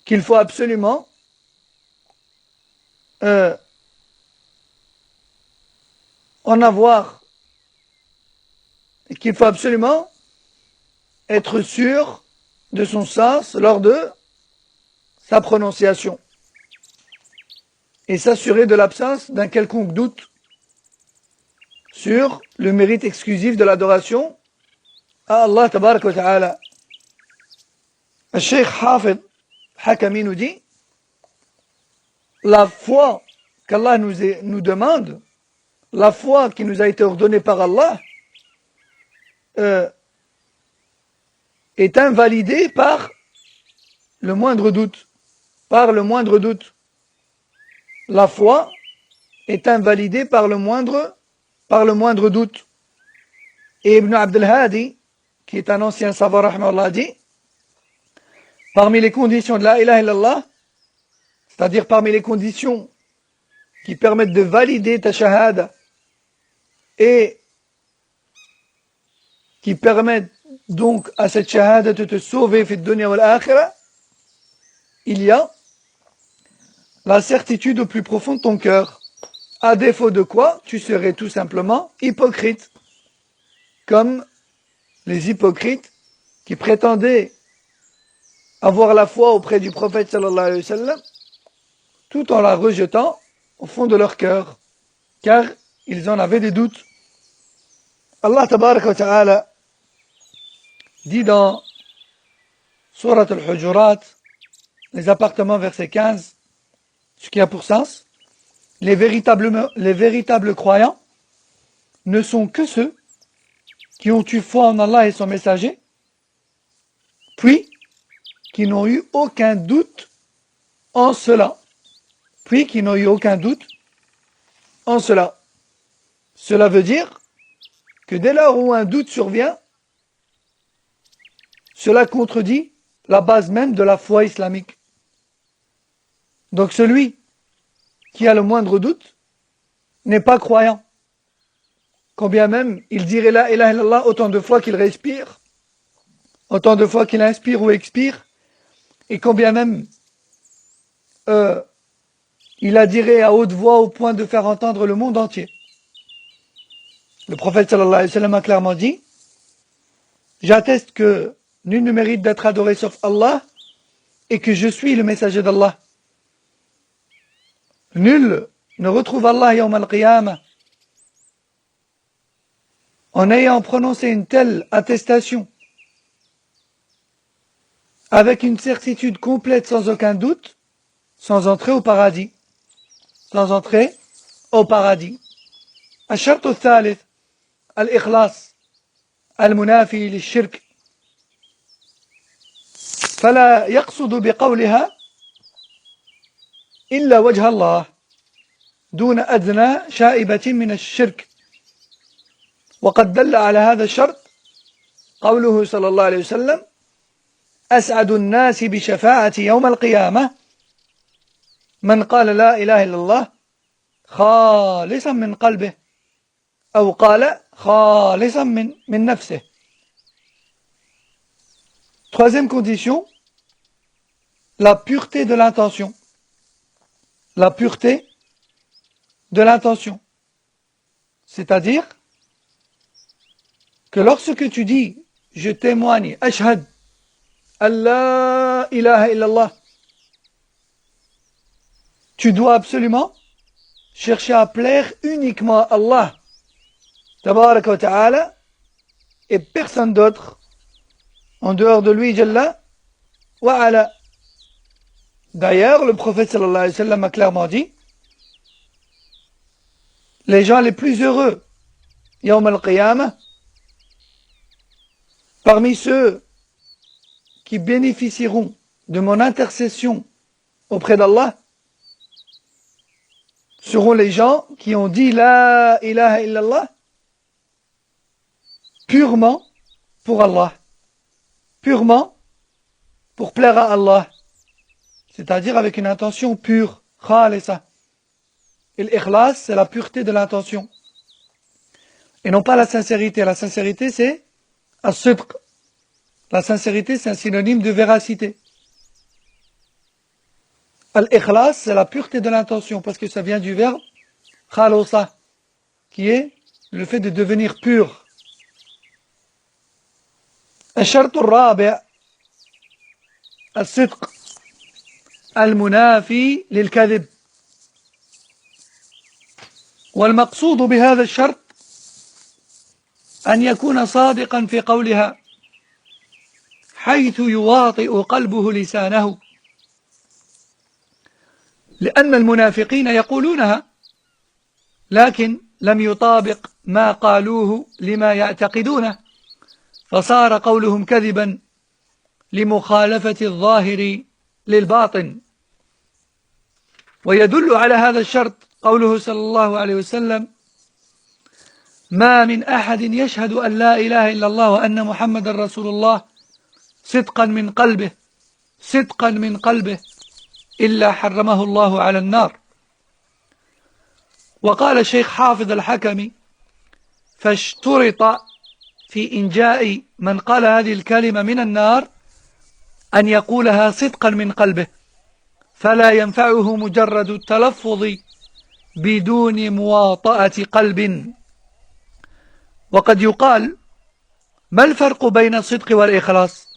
qu'il faut absolument en avoir, et qu'il faut absolument être sûr de son sens lors de sa prononciation et s'assurer de l'absence d'un quelconque doute sur le mérite exclusif de l'adoration à Allah tabaraka wa ta'ala. Le Cheikh Hafid Hakami nous dit: la foi qu'Allah nous demande, la foi qui nous a été ordonnée par Allah, est invalidée par le moindre doute. Par le moindre doute. La foi est invalidée par le moindre doute. Et Ibn Abdel Hadi, qui est un ancien savant, rahmahullah, dit: parmi les conditions de la ilaha illallah, c'est-à-dire parmi les conditions qui permettent de valider ta shahada et qui permettent donc à cette shahada de te sauver fi dunya wal akhirah, il y a la certitude au plus profond de ton cœur, à défaut de quoi tu serais tout simplement hypocrite, comme les hypocrites qui prétendaient avoir la foi auprès du prophète sallallahu alayhi wa sallam, tout en la rejetant au fond de leur cœur, car ils en avaient des doutes. Allah tabaraka wa ta'ala dit dans Surat al-Hujurat, les appartements, verset 15, ce qui a pour sens: les véritables croyants ne sont que ceux qui ont eu foi en Allah et son messager, puis qui n'ont eu aucun doute en cela. Cela veut dire que dès lors où un doute survient, cela contredit la base même de la foi islamique. Donc celui qui a le moindre doute n'est pas croyant. Combien même il dirait la ilaha illallah autant de fois qu'il respire, autant de fois qu'il inspire ou expire, et combien même il la dirait à haute voix au point de faire entendre le monde entier. Le prophète sallallahu alayhi wa sallam a clairement dit: j'atteste que nul ne mérite d'être adoré sauf Allah et que je suis le messager d'Allah. Nul ne retrouve Allah yawm al-qiyamah en ayant prononcé une telle attestation avec une certitude complète sans aucun doute, sans entrer au paradis. الشرط الثالث الإخلاص المنافي للشرك، فلا يقصد بقولها إلا وجه الله. دون أدنى شائبة من الشرك. وقد دل على هذا الشرط قوله صلى الله عليه وسلم: أسعد الناس بشفاعة يوم القيامة من قال لا إله إلا الله خالصا من قلبه، أو قال خالصا من نفسه. Troisième condition, la pureté de l'intention. La pureté de l'intention. C'est-à-dire que lorsque tu dis je témoigne, ashhad Allah ilaha illallah, tu dois absolument chercher à plaire uniquement à Allah tabarak wa ta'ala et personne d'autre en dehors de lui jalla wa ala. D'ailleurs, le prophète sallallahu alayhi wa sallam a clairement dit: les gens les plus heureux yawm al-qiyamah, parmi ceux qui bénéficieront de mon intercession auprès d'Allah, seront les gens qui ont dit la ilaha illallah purement pour Allah, purement pour plaire à Allah, c'est-à-dire avec une intention pure, khalisa. Et l'ikhlas, c'est la pureté de l'intention, et non pas la sincérité. La sincérité, c'est as-sidq. La sincérité, c'est un synonyme de véracité. Al-ikhlas, c'est la pureté de l'intention, parce que ça vient du verbe khalosa, qui est le fait de devenir pur. الشرط الرابع الصدق المنافي للكذب. والمقصود بهذا الشرط أن يكون صادقا في قولها حيث يواطئ قلبه لسانه، لأن المنافقين يقولونها لكن لم يطابق ما قالوه لما يعتقدونه، فصار قولهم كذبا لمخالفة الظاهر للباطن. ويدل على هذا الشرط قوله صلى الله عليه وسلم: ما من أحد يشهد أن لا إله إلا الله وأن محمد رسول الله صدقا من قلبه إلا حرمه الله على النار. وقال الشيخ حافظ الحكمي: فاشترط في إنجاء من قال هذه الكلمة من النار أن يقولها صدقا من قلبه، فلا ينفعه مجرد التلفظ بدون مواطأة قلب. وقد يقال: ما الفرق بين الصدق والإخلاص؟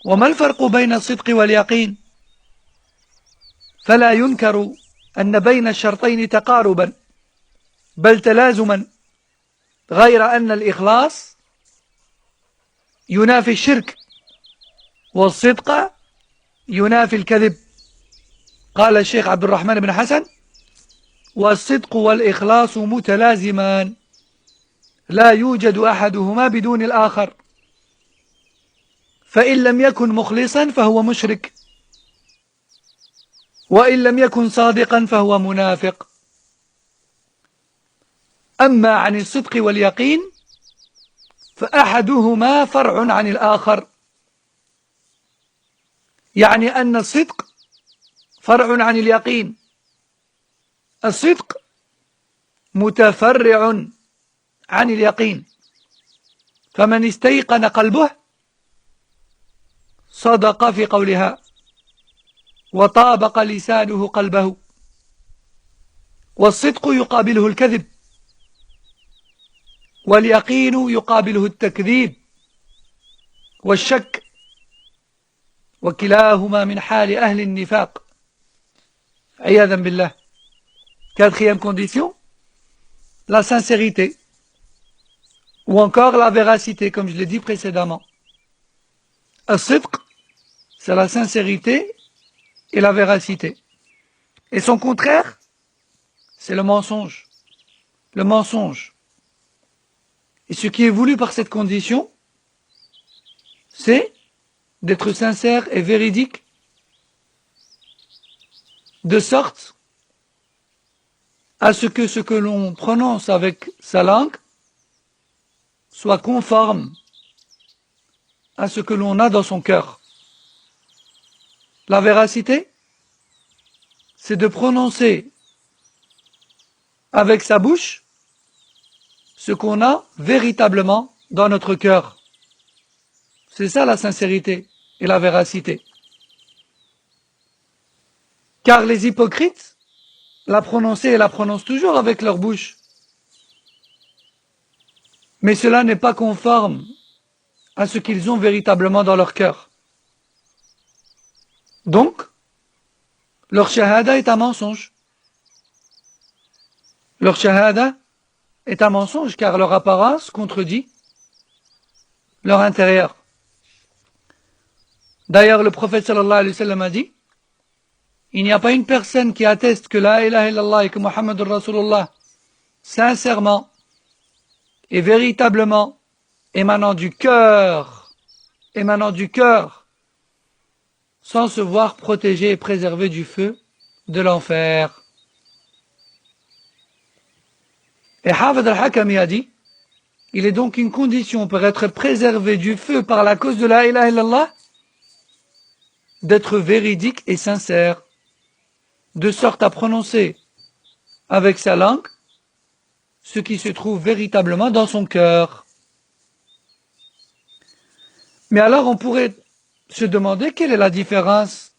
وما الفرق بين الصدق واليقين؟ فلا ينكر أن بين الشرطين تقاربا بل تلازما، غير أن الإخلاص ينافي الشرك والصدق ينافي الكذب. قال الشيخ عبد الرحمن بن حسن: والصدق والإخلاص متلازمان لا يوجد أحدهما بدون الآخر، فإن لم يكن مخلصا فهو مشرك، وإن لم يكن صادقا فهو منافق. أما عن الصدق واليقين فأحدهما فرع عن الآخر، يعني أن الصدق فرع عن اليقين. الصدق متفرع عن اليقين، فمن استيقن قلبه صدق في قولها وطابق لسانه قلبه. والصدق يقابله الكذب، واليقين يقابله التكذيب والشك، وكلاهما من حال أهل النفاق عياذا بالله. Quatrième condition, la sincérité, ou encore la véracité, comme je l'ai dit précédemment. As-sidq, c'est la sincérité et la véracité. Et son contraire, c'est le mensonge. Le mensonge. Et ce qui est voulu par cette condition, c'est d'être sincère et véridique, de sorte à ce que l'on prononce avec sa langue soit conforme à ce que l'on a dans son cœur. La véracité, c'est de prononcer avec sa bouche ce qu'on a véritablement dans notre cœur. C'est ça la sincérité et la véracité. Car les hypocrites la prononçaient et la prononcent toujours avec leur bouche. Mais cela n'est pas conforme à ce qu'ils ont véritablement dans leur cœur. Donc, leur shahada est un mensonge. Leur shahada est un mensonge car leur apparence contredit leur intérieur. D'ailleurs, le prophète sallallahu alayhi wa sallam a dit, il n'y a pas une personne qui atteste que la ilaha illallah et que Muhammadur Rasulullah, sincèrement et véritablement, émanant du cœur, sans se voir protégé et préservé du feu de l'enfer. Et Hafid al-Hakami a dit, il est donc une condition pour être préservé du feu par la cause de la ilaha illallah, d'être véridique et sincère, de sorte à prononcer avec sa langue ce qui se trouve véritablement dans son cœur. Mais alors on pourrait se demander quelle est la différence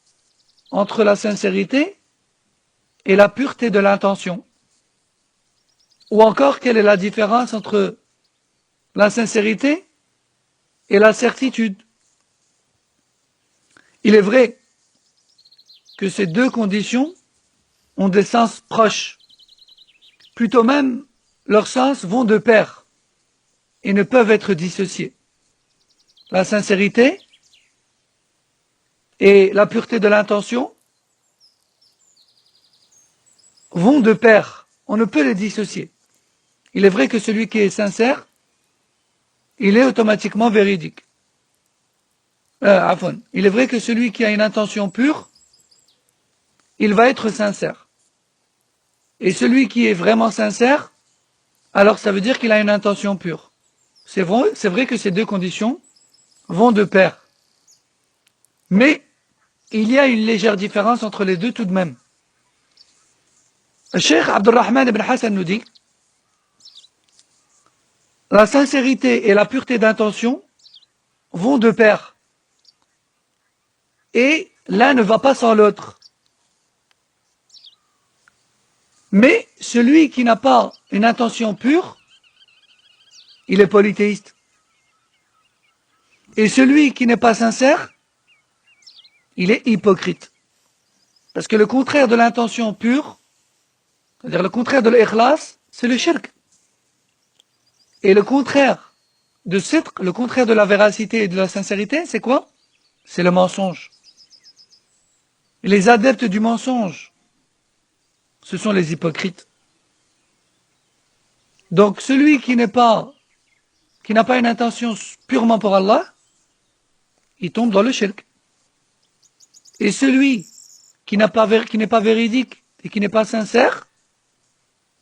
entre la sincérité et la pureté de l'intention. Ou encore quelle est la différence entre la sincérité et la certitude. Il est vrai que ces deux conditions ont des sens proches. Plutôt même, leurs sens vont de pair et ne peuvent être dissociés. La sincérité et la pureté de l'intention vont de pair. On ne peut les dissocier. Il est vrai que celui qui est sincère, il est automatiquement véridique. Il est vrai que celui qui a une intention pure, il va être sincère. Et celui qui est vraiment sincère, alors ça veut dire qu'il a une intention pure. C'est vrai que ces deux conditions vont de pair. Mais il y a une légère différence entre les deux tout de même. Le Cheikh Abdurrahman ibn Hassan nous dit, la sincérité et la pureté d'intention vont de pair. Et l'un ne va pas sans l'autre. Mais celui qui n'a pas une intention pure, il est polythéiste. Et celui qui n'est pas sincère, il est hypocrite. Parce que le contraire de l'intention pure, c'est-à-dire le contraire de l'ikhlas, c'est le shirk. Et le contraire de sidq, le contraire de la véracité et de la sincérité, c'est quoi? C'est le mensonge. Et les adeptes du mensonge, ce sont les hypocrites. Donc celui qui n'a pas une intention purement pour Allah, il tombe dans le shirk. Et celui qui n'est pas véridique et qui n'est pas sincère,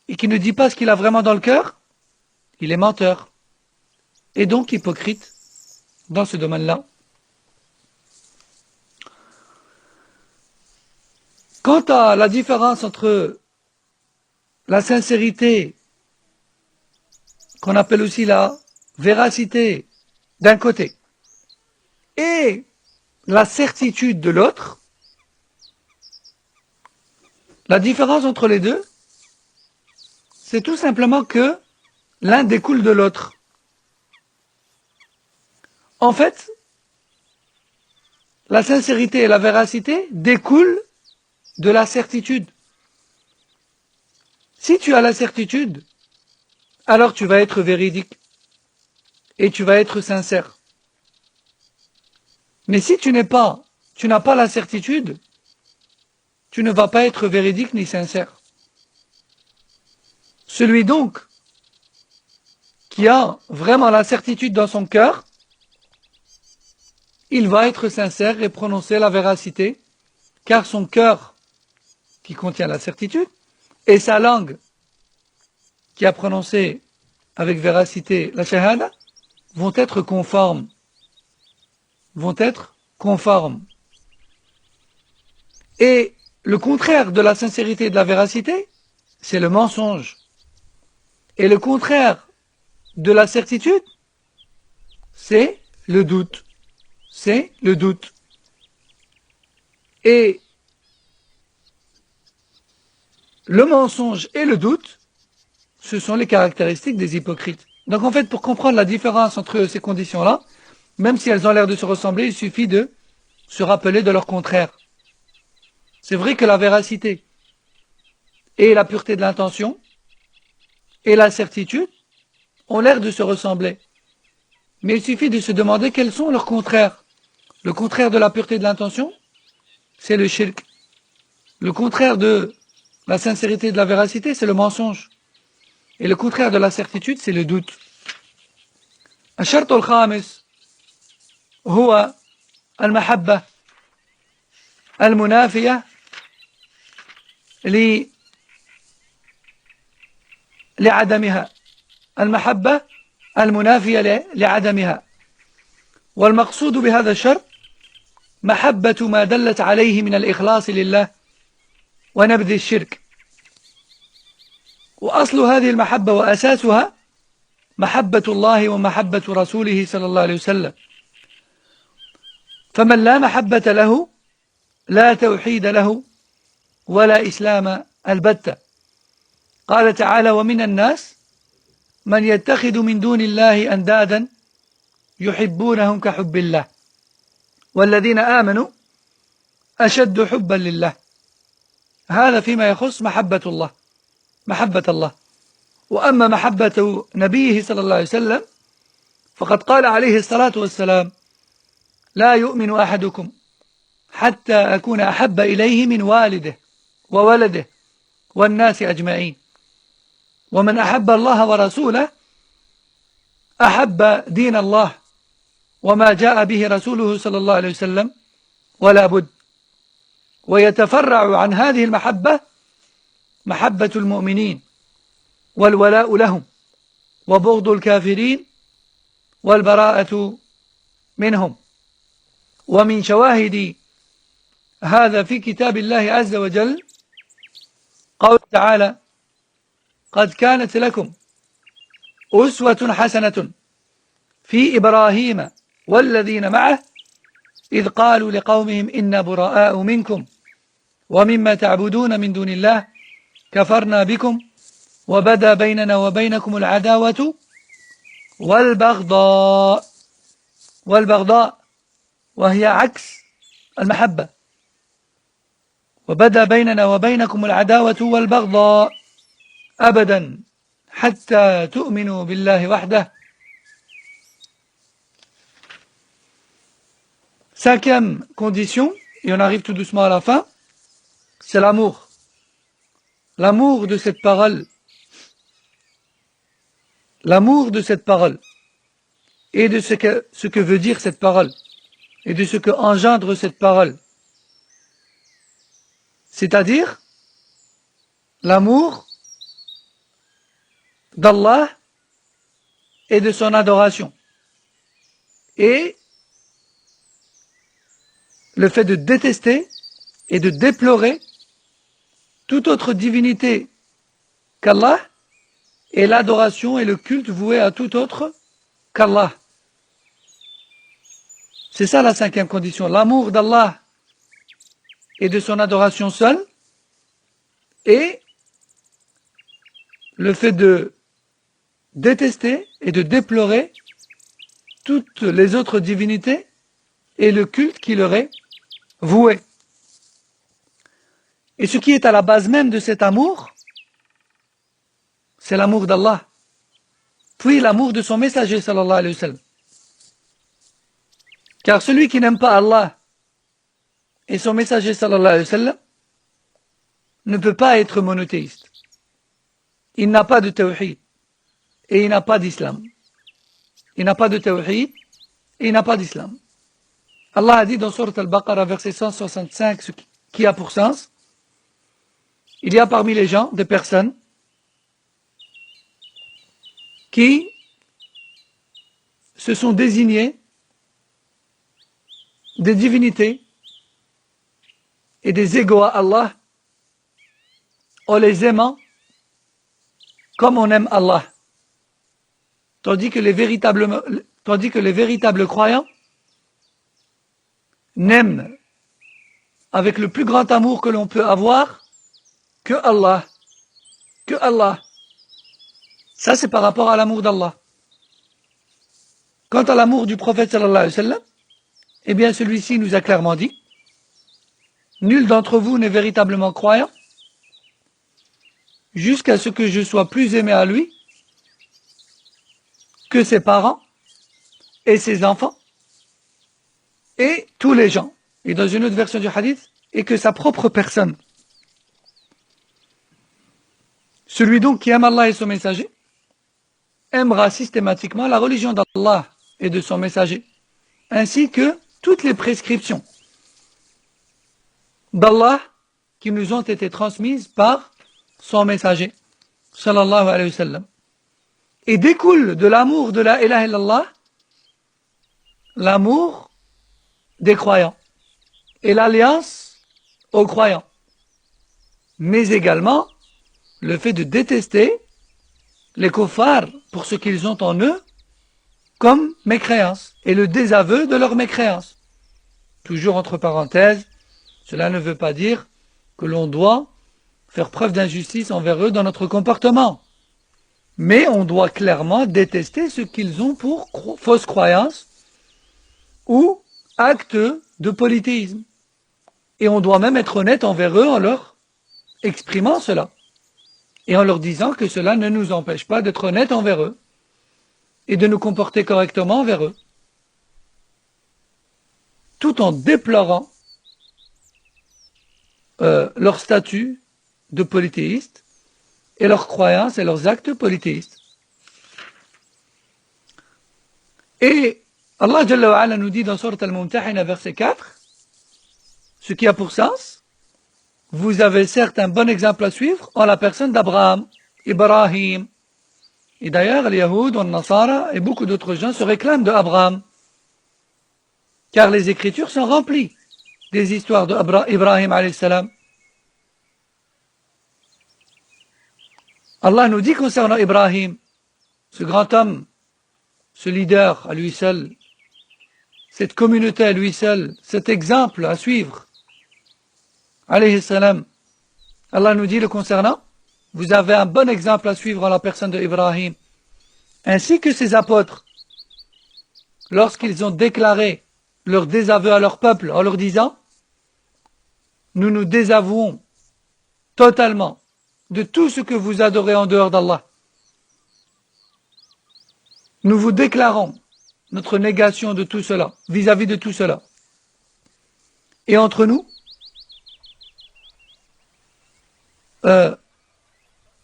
et qui ne dit pas ce qu'il a vraiment dans le cœur, il est menteur. Et donc hypocrite dans ce domaine-là. Quant à la différence entre la sincérité, qu'on appelle aussi la véracité d'un côté, et la certitude de l'autre, la différence entre les deux, c'est tout simplement que l'un découle de l'autre. En fait, la sincérité et la véracité découlent de la certitude. Si tu as la certitude, alors tu vas être véridique et tu vas être sincère. Mais si tu n'as pas la certitude, tu ne vas pas être véridique ni sincère. Celui donc qui a vraiment la certitude dans son cœur, il va être sincère et prononcer la véracité, car son cœur, qui contient la certitude, et sa langue, qui a prononcé avec véracité la shahada vont être conformes. Et le contraire de la sincérité et de la véracité, c'est le mensonge. Et le contraire de la certitude, c'est le doute. Et le mensonge et le doute, ce sont les caractéristiques des hypocrites. Donc en fait, pour comprendre la différence entre ces conditions-là, même si elles ont l'air de se ressembler, il suffit de se rappeler de leur contraire. C'est vrai que la véracité et la pureté de l'intention et la certitude ont l'air de se ressembler. Mais il suffit de se demander quels sont leurs contraires. Le contraire de la pureté de l'intention, c'est le shirk. Le contraire de la sincérité et de la véracité, c'est le mensonge. Et le contraire de la certitude, c'est le doute. الشرط الخامس هو المحبة المنافية لعدمها. المحبة المنافية لعدمها. والمقصود بهذا الشرط محبة ما دلت عليه من الإخلاص لله ونبذ الشرك. وأصل هذه المحبة وأساسها محبة الله ومحبة رسوله صلى الله عليه وسلم. فمن لا محبة له لا توحيد له ولا إسلام البتة. قال تعالى: ومن الناس من يتخذ من دون الله أندادا يحبونهم كحب الله والذين آمنوا أشد حبا لله. هذا فيما يخص محبة الله. وأما محبة نبيه صلى الله عليه وسلم فقد قال عليه الصلاة والسلام: لا يؤمن أحدكم حتى أكون أحب إليه من والده وولده والناس أجمعين. ومن أحب الله ورسوله أحب دين الله وما جاء به رسوله صلى الله عليه وسلم ولا بد. ويتفرع عن هذه المحبة محبة المؤمنين والولاء لهم وبغض الكافرين والبراءة منهم. ومن شواهد هذا في كتاب الله عز وجل قول تعالى: قد كانت لكم أسوة حسنة في إبراهيم والذين معه إذ قالوا لقومهم إنا براء منكم ومما تعبدون من دون الله كفرنا بكم وبدا بيننا وبينكم العداوة والبغضاء وهي عكس المحبة. وبدا بيننا وبينكم العداوة والبغضاء أبدا حتى تؤمنوا بالله وحده. Cinquième condition, et on arrive tout doucement à la fin, c'est l'amour. L'amour de cette parole. L'amour de cette parole. Et de ce que veut dire cette parole. Et de ce que engendre cette parole. C'est-à-dire l'amour d'Allah et de son adoration. Et le fait de détester et de déplorer toute autre divinité qu'Allah et l'adoration et le culte voué à tout autre qu'Allah. C'est ça la cinquième condition, l'amour d'Allah et de son adoration seule, et le fait de détester et de déplorer toutes les autres divinités et le culte qui leur est voué. Et ce qui est à la base même de cet amour, c'est l'amour d'Allah, puis l'amour de son messager sallallahu alayhi wa sallam. Car celui qui n'aime pas Allah et son messager sallallahu alayhi wa sallam ne peut pas être monothéiste. Il n'a pas de tawhid et il n'a pas d'islam. Il n'a pas de tawhid et il n'a pas d'islam. Allah a dit dans Sourate Al-Baqarah, verset 165, ce qui a pour sens: il y a parmi les gens des personnes qui se sont désignés des divinités et des égaux à Allah en les aimant comme on aime Allah. Tandis que les véritables croyants n'aiment avec le plus grand amour que l'on peut avoir que Allah. Que Allah. Ça, c'est par rapport à l'amour d'Allah. Quant à l'amour du prophète sallallahu alayhi wa sallam, eh bien celui-ci nous a clairement dit: nul d'entre vous n'est véritablement croyant jusqu'à ce que je sois plus aimé à lui que ses parents et ses enfants et tous les gens. Et dans une autre version du hadith, et que sa propre personne. Celui donc qui aime Allah et son messager aimera systématiquement la religion d'Allah et de son messager, ainsi que toutes les prescriptions d'Allah qui nous ont été transmises par son messager, sallallahu alayhi wa sallam. Et découle de l'amour de la ilaha illallah l'amour des croyants et l'alliance aux croyants, mais également le fait de détester les kuffars pour ce qu'ils ont en eux comme mécréance et le désaveu de leur mécréance. Toujours entre parenthèses, cela ne veut pas dire que l'on doit faire preuve d'injustice envers eux dans notre comportement. Mais on doit clairement détester ce qu'ils ont pour fausse croyance ou acte de polythéisme. Et on doit même être honnête envers eux en leur exprimant cela. Et en leur disant que cela ne nous empêche pas d'être honnête envers eux et de nous comporter correctement envers eux. Tout en déplorant leur statut de polythéiste et leurs croyances et leurs actes polythéistes. Et Allah Jalla wa Ala nous dit dans Sourate Al-Mumtahina verset 4, ce qui a pour sens: vous avez certes un bon exemple à suivre en la personne d'Abraham, Ibrahim. Et d'ailleurs, les Yahoud, les Nasara et beaucoup d'autres gens se réclament d'Abraham, car les Écritures sont remplies des histoires d'Ibrahim alayhi salam. Allah nous dit concernant Ibrahim, ce grand homme, ce leader à lui seul, cette communauté à lui seul, cet exemple à suivre, alayhi salam, Allah nous dit le concernant: vous avez un bon exemple à suivre en la personne d'Ibrahim, ainsi que ses apôtres, lorsqu'ils ont déclaré leur désaveu à leur peuple en leur disant: nous nous désavouons totalement de tout ce que vous adorez en dehors d'Allah. Nous vous déclarons notre négation de tout cela, vis-à-vis de tout cela. Et entre nous,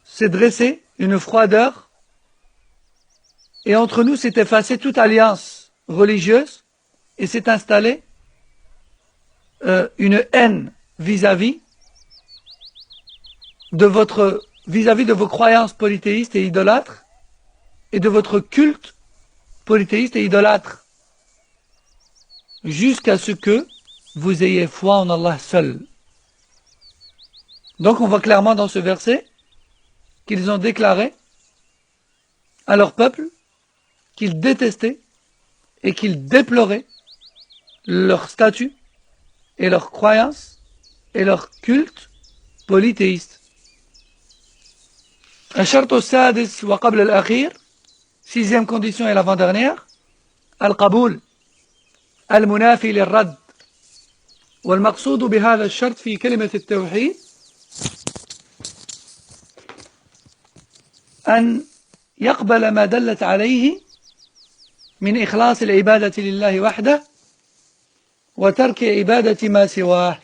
s'est dressée une froideur, et entre nous s'est effacée toute alliance religieuse, et s'est installée une haine vis-à-vis de vos croyances polythéistes et idolâtres, et de votre culte polythéiste et idolâtre, jusqu'à ce que vous ayez foi en Allah seul. Donc on voit clairement dans ce verset qu'ils ont déclaré à leur peuple qu'ils détestaient et qu'ils déploraient leur statut et leur croyance et leur culte polythéiste. الشرط السادس وقبل الأخير, sixième condition et l'avant-dernière, القبول المنافي للرد. والمقصود بهذا الشرط في كلمة التوحيد أن يقبل ما دلت عليه من إخلاص العبادة لله وحده وترك عبادة ما سواه,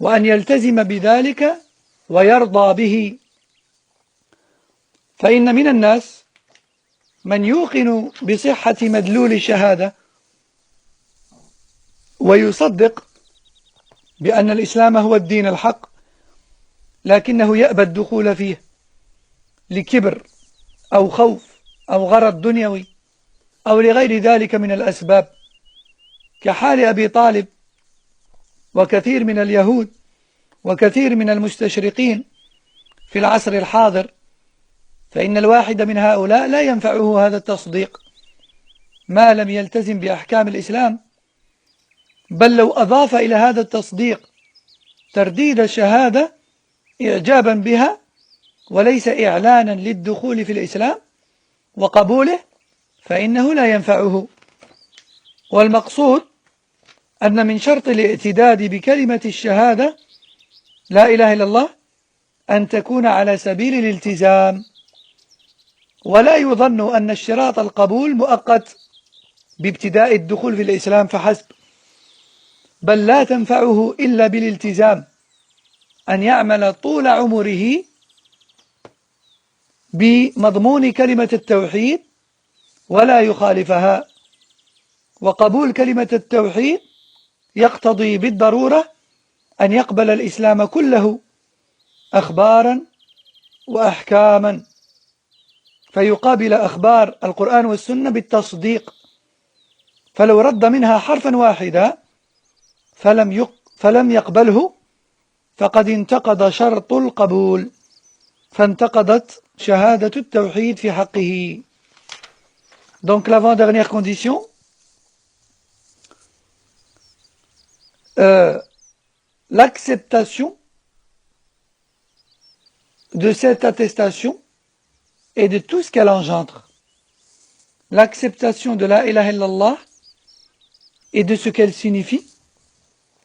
وأن يلتزم بذلك ويرضى به. فإن من الناس من يوقن بصحة مدلول الشهادة ويصدق بأن الإسلام هو الدين الحق، لكنه يأبى الدخول فيه لكبر أو خوف أو غرض دنيوي أو لغير ذلك من الأسباب، كحال أبي طالب وكثير من اليهود وكثير من المستشرقين في العصر الحاضر، فإن الواحد من هؤلاء لا ينفعه هذا التصديق ما لم يلتزم بأحكام الإسلام، بل لو أضاف إلى هذا التصديق ترديد الشهادة إعجابا بها وليس إعلانا للدخول في الإسلام وقبوله، فإنه لا ينفعه. والمقصود أن من شرط الاعتداد بكلمة الشهادة لا إله إلا الله أن تكون على سبيل الالتزام، ولا يظن أن اشتراط القبول مؤقت بابتداء الدخول في الإسلام فحسب، بل لا تنفعه إلا بالالتزام، أن يعمل طول عمره بمضمون كلمة التوحيد ولا يخالفها. وقبول كلمة التوحيد يقتضي بالضرورة أن يقبل الإسلام كله أخبارا وأحكاما، فيقابل أخبار القرآن والسنة بالتصديق، فلو رد منها حرفا واحدا فلم يقبله فقد انتقض شرط القبول، فانتقضت شهادة التوحيد في حقه. Donc l'avant-dernière condition, l'acceptation de cette attestation et de tout ce qu'elle engendre. L'acceptation de la ilaha illallah et de ce qu'elle signifie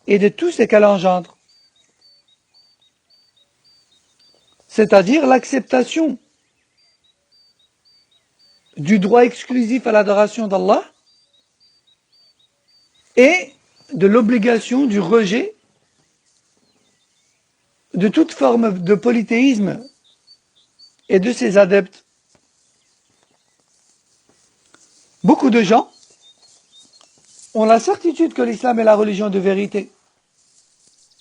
et de tout ce qu'elle engendre. C'est-à-dire l'acceptation du droit exclusif à l'adoration d'Allah et de l'obligation du rejet de toute forme de polythéisme et de ses adeptes. Beaucoup de gens ont la certitude que l'islam est la religion de vérité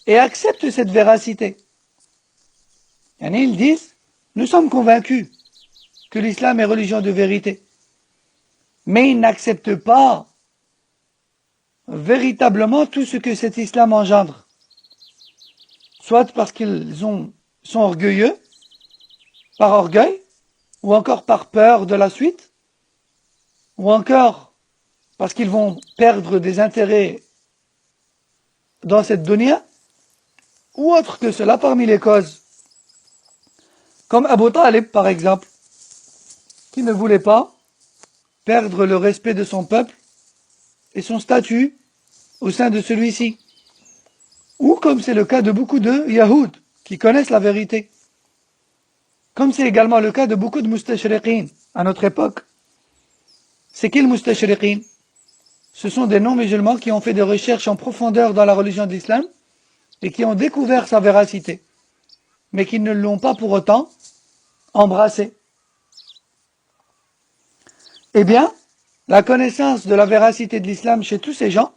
et acceptent cette véracité. Et ils disent, nous sommes convaincus que l'islam est religion de vérité, mais ils n'acceptent pas véritablement tout ce que cet islam engendre, soit parce qu'ils sont orgueilleux, par orgueil, ou encore par peur de la suite, ou encore parce qu'ils vont perdre des intérêts dans cette dunya, ou autre que cela parmi les causes. Comme Abu Talib, par exemple, qui ne voulait pas perdre le respect de son peuple et son statut au sein de celui-ci. Ou comme c'est le cas de beaucoup de Yahoud, qui connaissent la vérité. Comme c'est également le cas de beaucoup de mustashriqin à notre époque. C'est qui le mustashriqin? Ce sont des non-musulmans qui ont fait des recherches en profondeur dans la religion de l'islam et qui ont découvert sa véracité, mais qui ne l'ont pas pour autant embrassé. Eh bien, la connaissance de la véracité de l'islam chez tous ces gens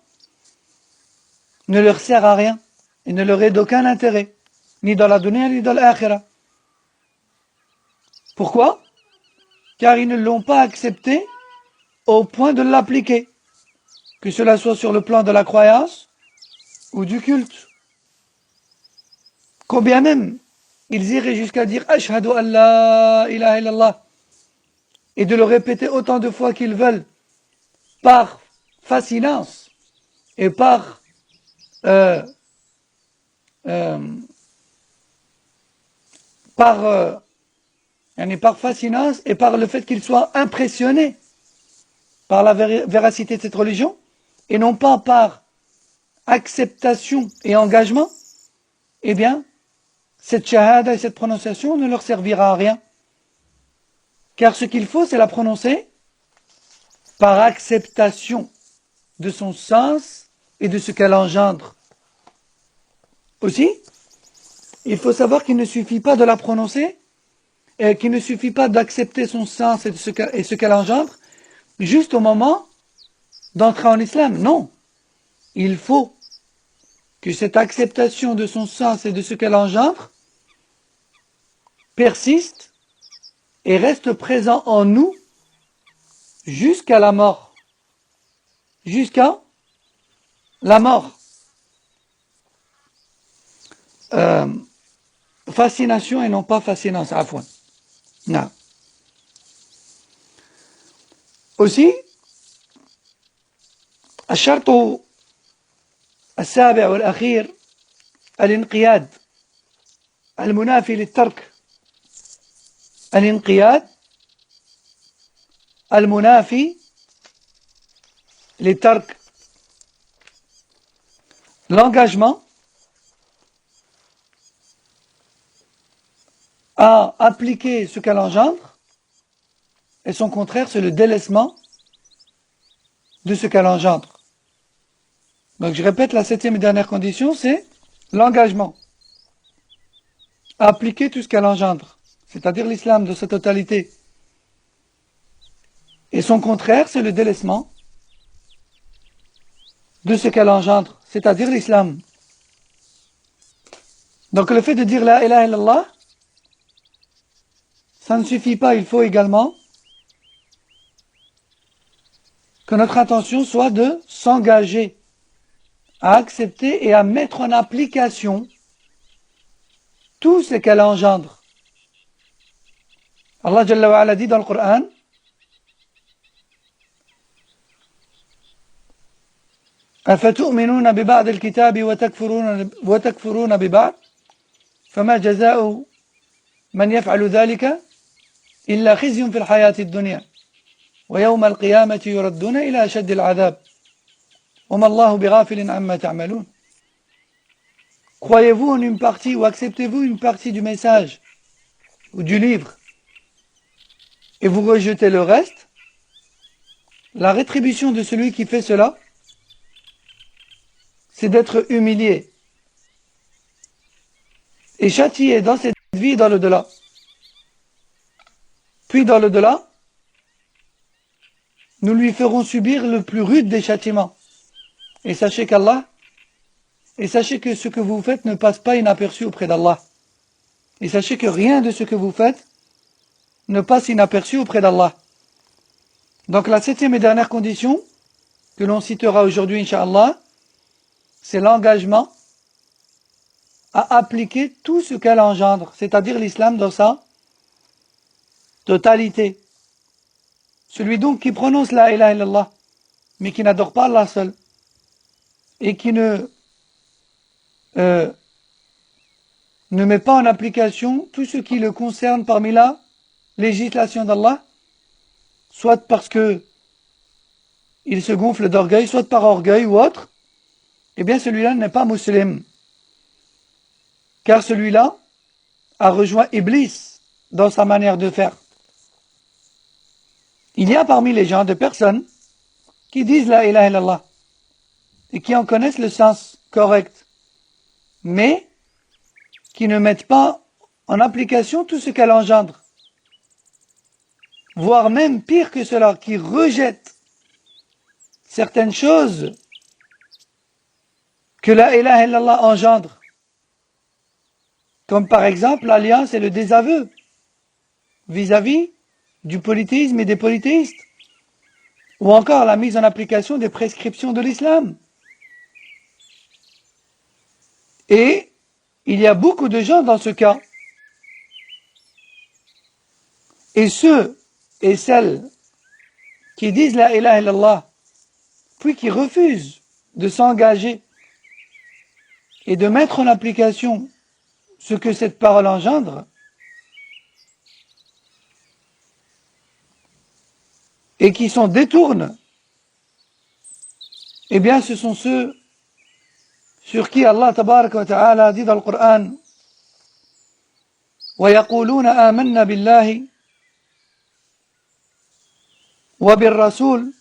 ne leur sert à rien et ne leur est d'aucun intérêt, ni dans la dunya ni dans l'akhira. Pourquoi? Car ils ne l'ont pas accepté au point de l'appliquer, que cela soit sur le plan de la croyance ou du culte. Combien même ils iraient jusqu'à dire « Ashhadu an la ilaha illallah » et de le répéter autant de fois qu'ils veulent, par fascinance et par fascinance et par le fait qu'ils soient impressionnés par la véracité de cette religion, et non pas par acceptation et engagement, eh bien, cette shahada et cette prononciation ne leur servira à rien. Car ce qu'il faut, c'est la prononcer par acceptation de son sens et de ce qu'elle engendre. Aussi, il faut savoir qu'il ne suffit pas de la prononcer, et qu'il ne suffit pas d'accepter son sens et ce qu'elle engendre, juste au moment d'entrer en islam. Non, il faut que cette acceptation de son sens et de ce qu'elle engendre persiste et reste présent en nous jusqu'à la mort. Jusqu'à la mort. Fascination et non pas fascinance, afwan. Non. Aussi, الشرط السابع والأخير الانقياد المنافي للترك. الانقياد المنافي للترك. L'engagement à appliquer ce qu'elle engendre, et son contraire, c'est le délaissement de ce qu'elle engendre. Donc je répète, la septième et dernière condition, c'est l'engagement à appliquer tout ce qu'elle engendre, c'est-à-dire l'islam de sa totalité. Et son contraire, c'est le délaissement de ce qu'elle engendre, c'est-à-dire l'islam. Donc le fait de dire la ilaha illallah, ça ne suffit pas, il faut également que notre intention soit de s'engager à accepter et à mettre en application tout ce qu'elle engendre. Allah Jalla wa Ala dit dans le Coran, أفتؤمنون ببعض الكتاب وتكفرون ببعض فما جزاء من يفعل ذلك إلا خزي في الحياة الدنيا ويوم القيامة يردون إلى أشد العذاب وما الله بغافل عما تعملون. Croyez-vous en une partie ou acceptez-vous une partie du message ou du livre et vous rejetez le reste? La rétribution de celui qui fait cela, c'est d'être humilié et châtié dans cette vie et dans l'au-delà. Puis dans l'au-delà, nous lui ferons subir le plus rude des châtiments. Et sachez que ce que vous faites ne passe pas inaperçu auprès d'Allah. Et sachez que rien de ce que vous faites ne passe inaperçu auprès d'Allah. Donc la septième et dernière condition que l'on citera aujourd'hui, Inch'Allah, c'est l'engagement à appliquer tout ce qu'elle engendre, c'est-à-dire l'islam dans sa totalité. Celui donc qui prononce la ilaha illallah, mais qui n'adore pas Allah seul, et qui ne met pas en application tout ce qui le concerne parmi la législation d'Allah, soit parce que il se gonfle d'orgueil, soit par orgueil ou autre, eh bien celui-là n'est pas musulman. Car celui-là a rejoint Iblis dans sa manière de faire. Il y a parmi les gens des personnes qui disent la ilaha illallah et qui en connaissent le sens correct, mais qui ne mettent pas en application tout ce qu'elle engendre. Voire même pire que cela, qui rejettent certaines choses que la ilaha illallah engendre. Comme par exemple l'alliance et le désaveu vis-à-vis du polythéisme et des polythéistes. Ou encore la mise en application des prescriptions de l'islam. Et il y a beaucoup de gens dans ce cas. Et ceux et celles qui disent la ilaha illallah, puis qui refusent de s'engager et de mettre en application ce que cette parole engendre, et qui s'en détournent, eh bien ce sont ceux sur qui Allah tabaraka wa ta'ala dit dans le Coran وَيَقُولُونَ آمَنَّا بِاللَّهِ وَبِالرَّسُولِ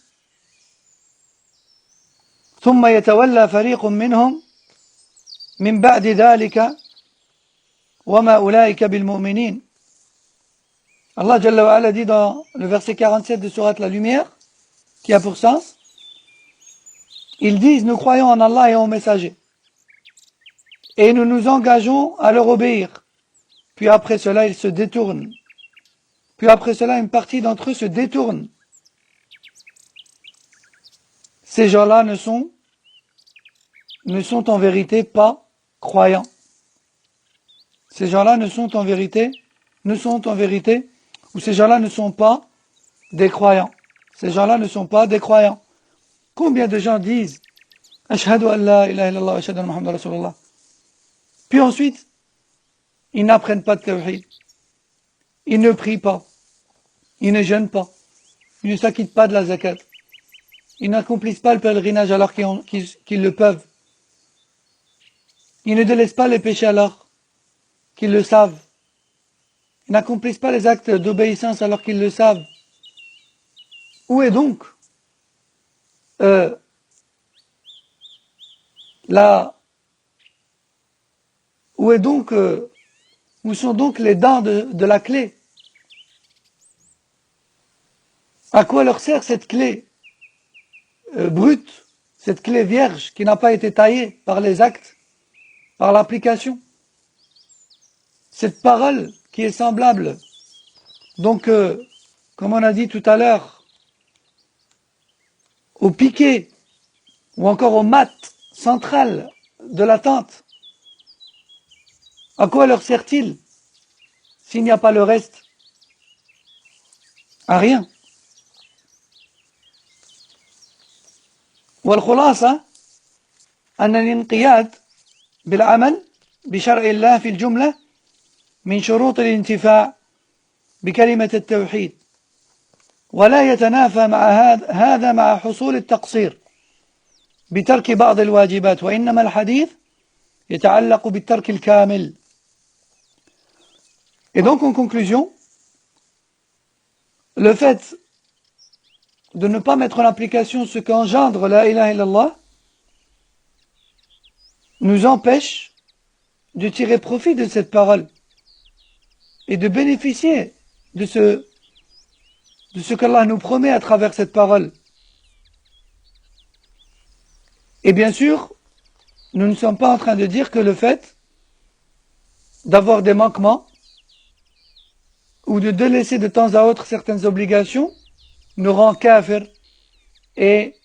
ثُمَّ يَتَوَلَّى فَرِيقٌ مِّنْهُمْ مِنْ بَعْدِ ذَلِكَ وَمَا أُولَئِكَ بِالْمُؤْمِنِينَ. Allah Jalla wa Ala dit dans le verset 47 de Sourate La Lumière, qui a pour sens, ils disent, nous croyons en Allah et en messager, et nous nous engageons à leur obéir. Puis après cela, ils se détournent. Puis après cela, une partie d'entre eux se détourne. ces gens-là ne sont en vérité pas croyants. Ces gens-là ne sont en vérité, ou ces gens-là ne sont pas des croyants. Ces gens-là ne sont pas des croyants. Combien de gens disent Ashhadu an la ilaha illallah wa ashhadu anna Muhammadan Rasulullah. Puis ensuite, ils n'apprennent pas de tawhid. Ils ne prient pas. Ils ne jeûnent pas. Ils ne s'acquittent pas de la zakat. Ils n'accomplissent pas le pèlerinage alors qu'ils le peuvent. Ils ne délaissent pas les péchés alors qu'ils le savent. Ils n'accomplissent pas les actes d'obéissance alors qu'ils le savent. Où est donc où sont donc les dents de la clé? À quoi leur sert cette clé brute, cette clé vierge qui n'a pas été taillée par les actes, par l'application? Cette parole qui est semblable, donc, comme on a dit tout à l'heure, au piquet ou encore au mat central de la tente. À quoi leur sert-il s'il n'y a pas le reste? À rien. والخلاصة أن الانقياد بالعمل بشرع الله في الجملة من شروط الانتفاع بكلمة التوحيد ولا يتنافى مع هذا مع حصول التقصير بترك بعض الواجبات وإنما الحديث يتعلق بالترك الكامل. Et donc en conclusion, le fait de ne pas mettre en application ce qu'engendre la ilaha illallah nous empêche de tirer profit de cette parole et de bénéficier de ce qu'Allah nous promet à travers cette parole. Et bien sûr, nous ne sommes pas en train de dire que le fait d'avoir des manquements ou de délaisser de temps à autre certaines obligations nous rend kafir et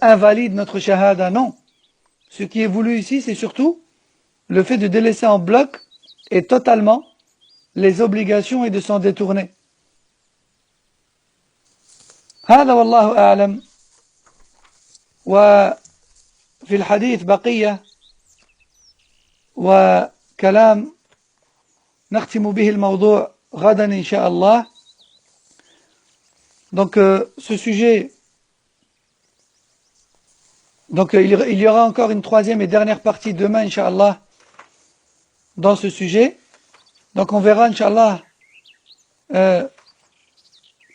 invalide notre shahada. Non. Ce qui est voulu ici, c'est surtout le fait de délaisser en bloc et totalement les obligations et de s'en détourner. هذا والله أعلم. وفي الحديث بقية وكلام نختم به الموضوع غدا إن شاء الله. Donc ce sujet, donc il y aura encore une troisième et dernière partie demain Inch'Allah dans ce sujet. Donc on verra Inch'Allah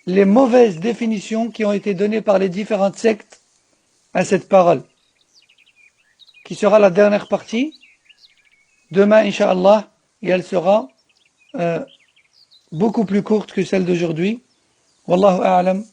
les mauvaises définitions qui ont été données par les différentes sectes à cette parole, qui sera la dernière partie demain Inch'Allah, et elle sera beaucoup plus courte que celle d'aujourd'hui. Wallahu a'lam.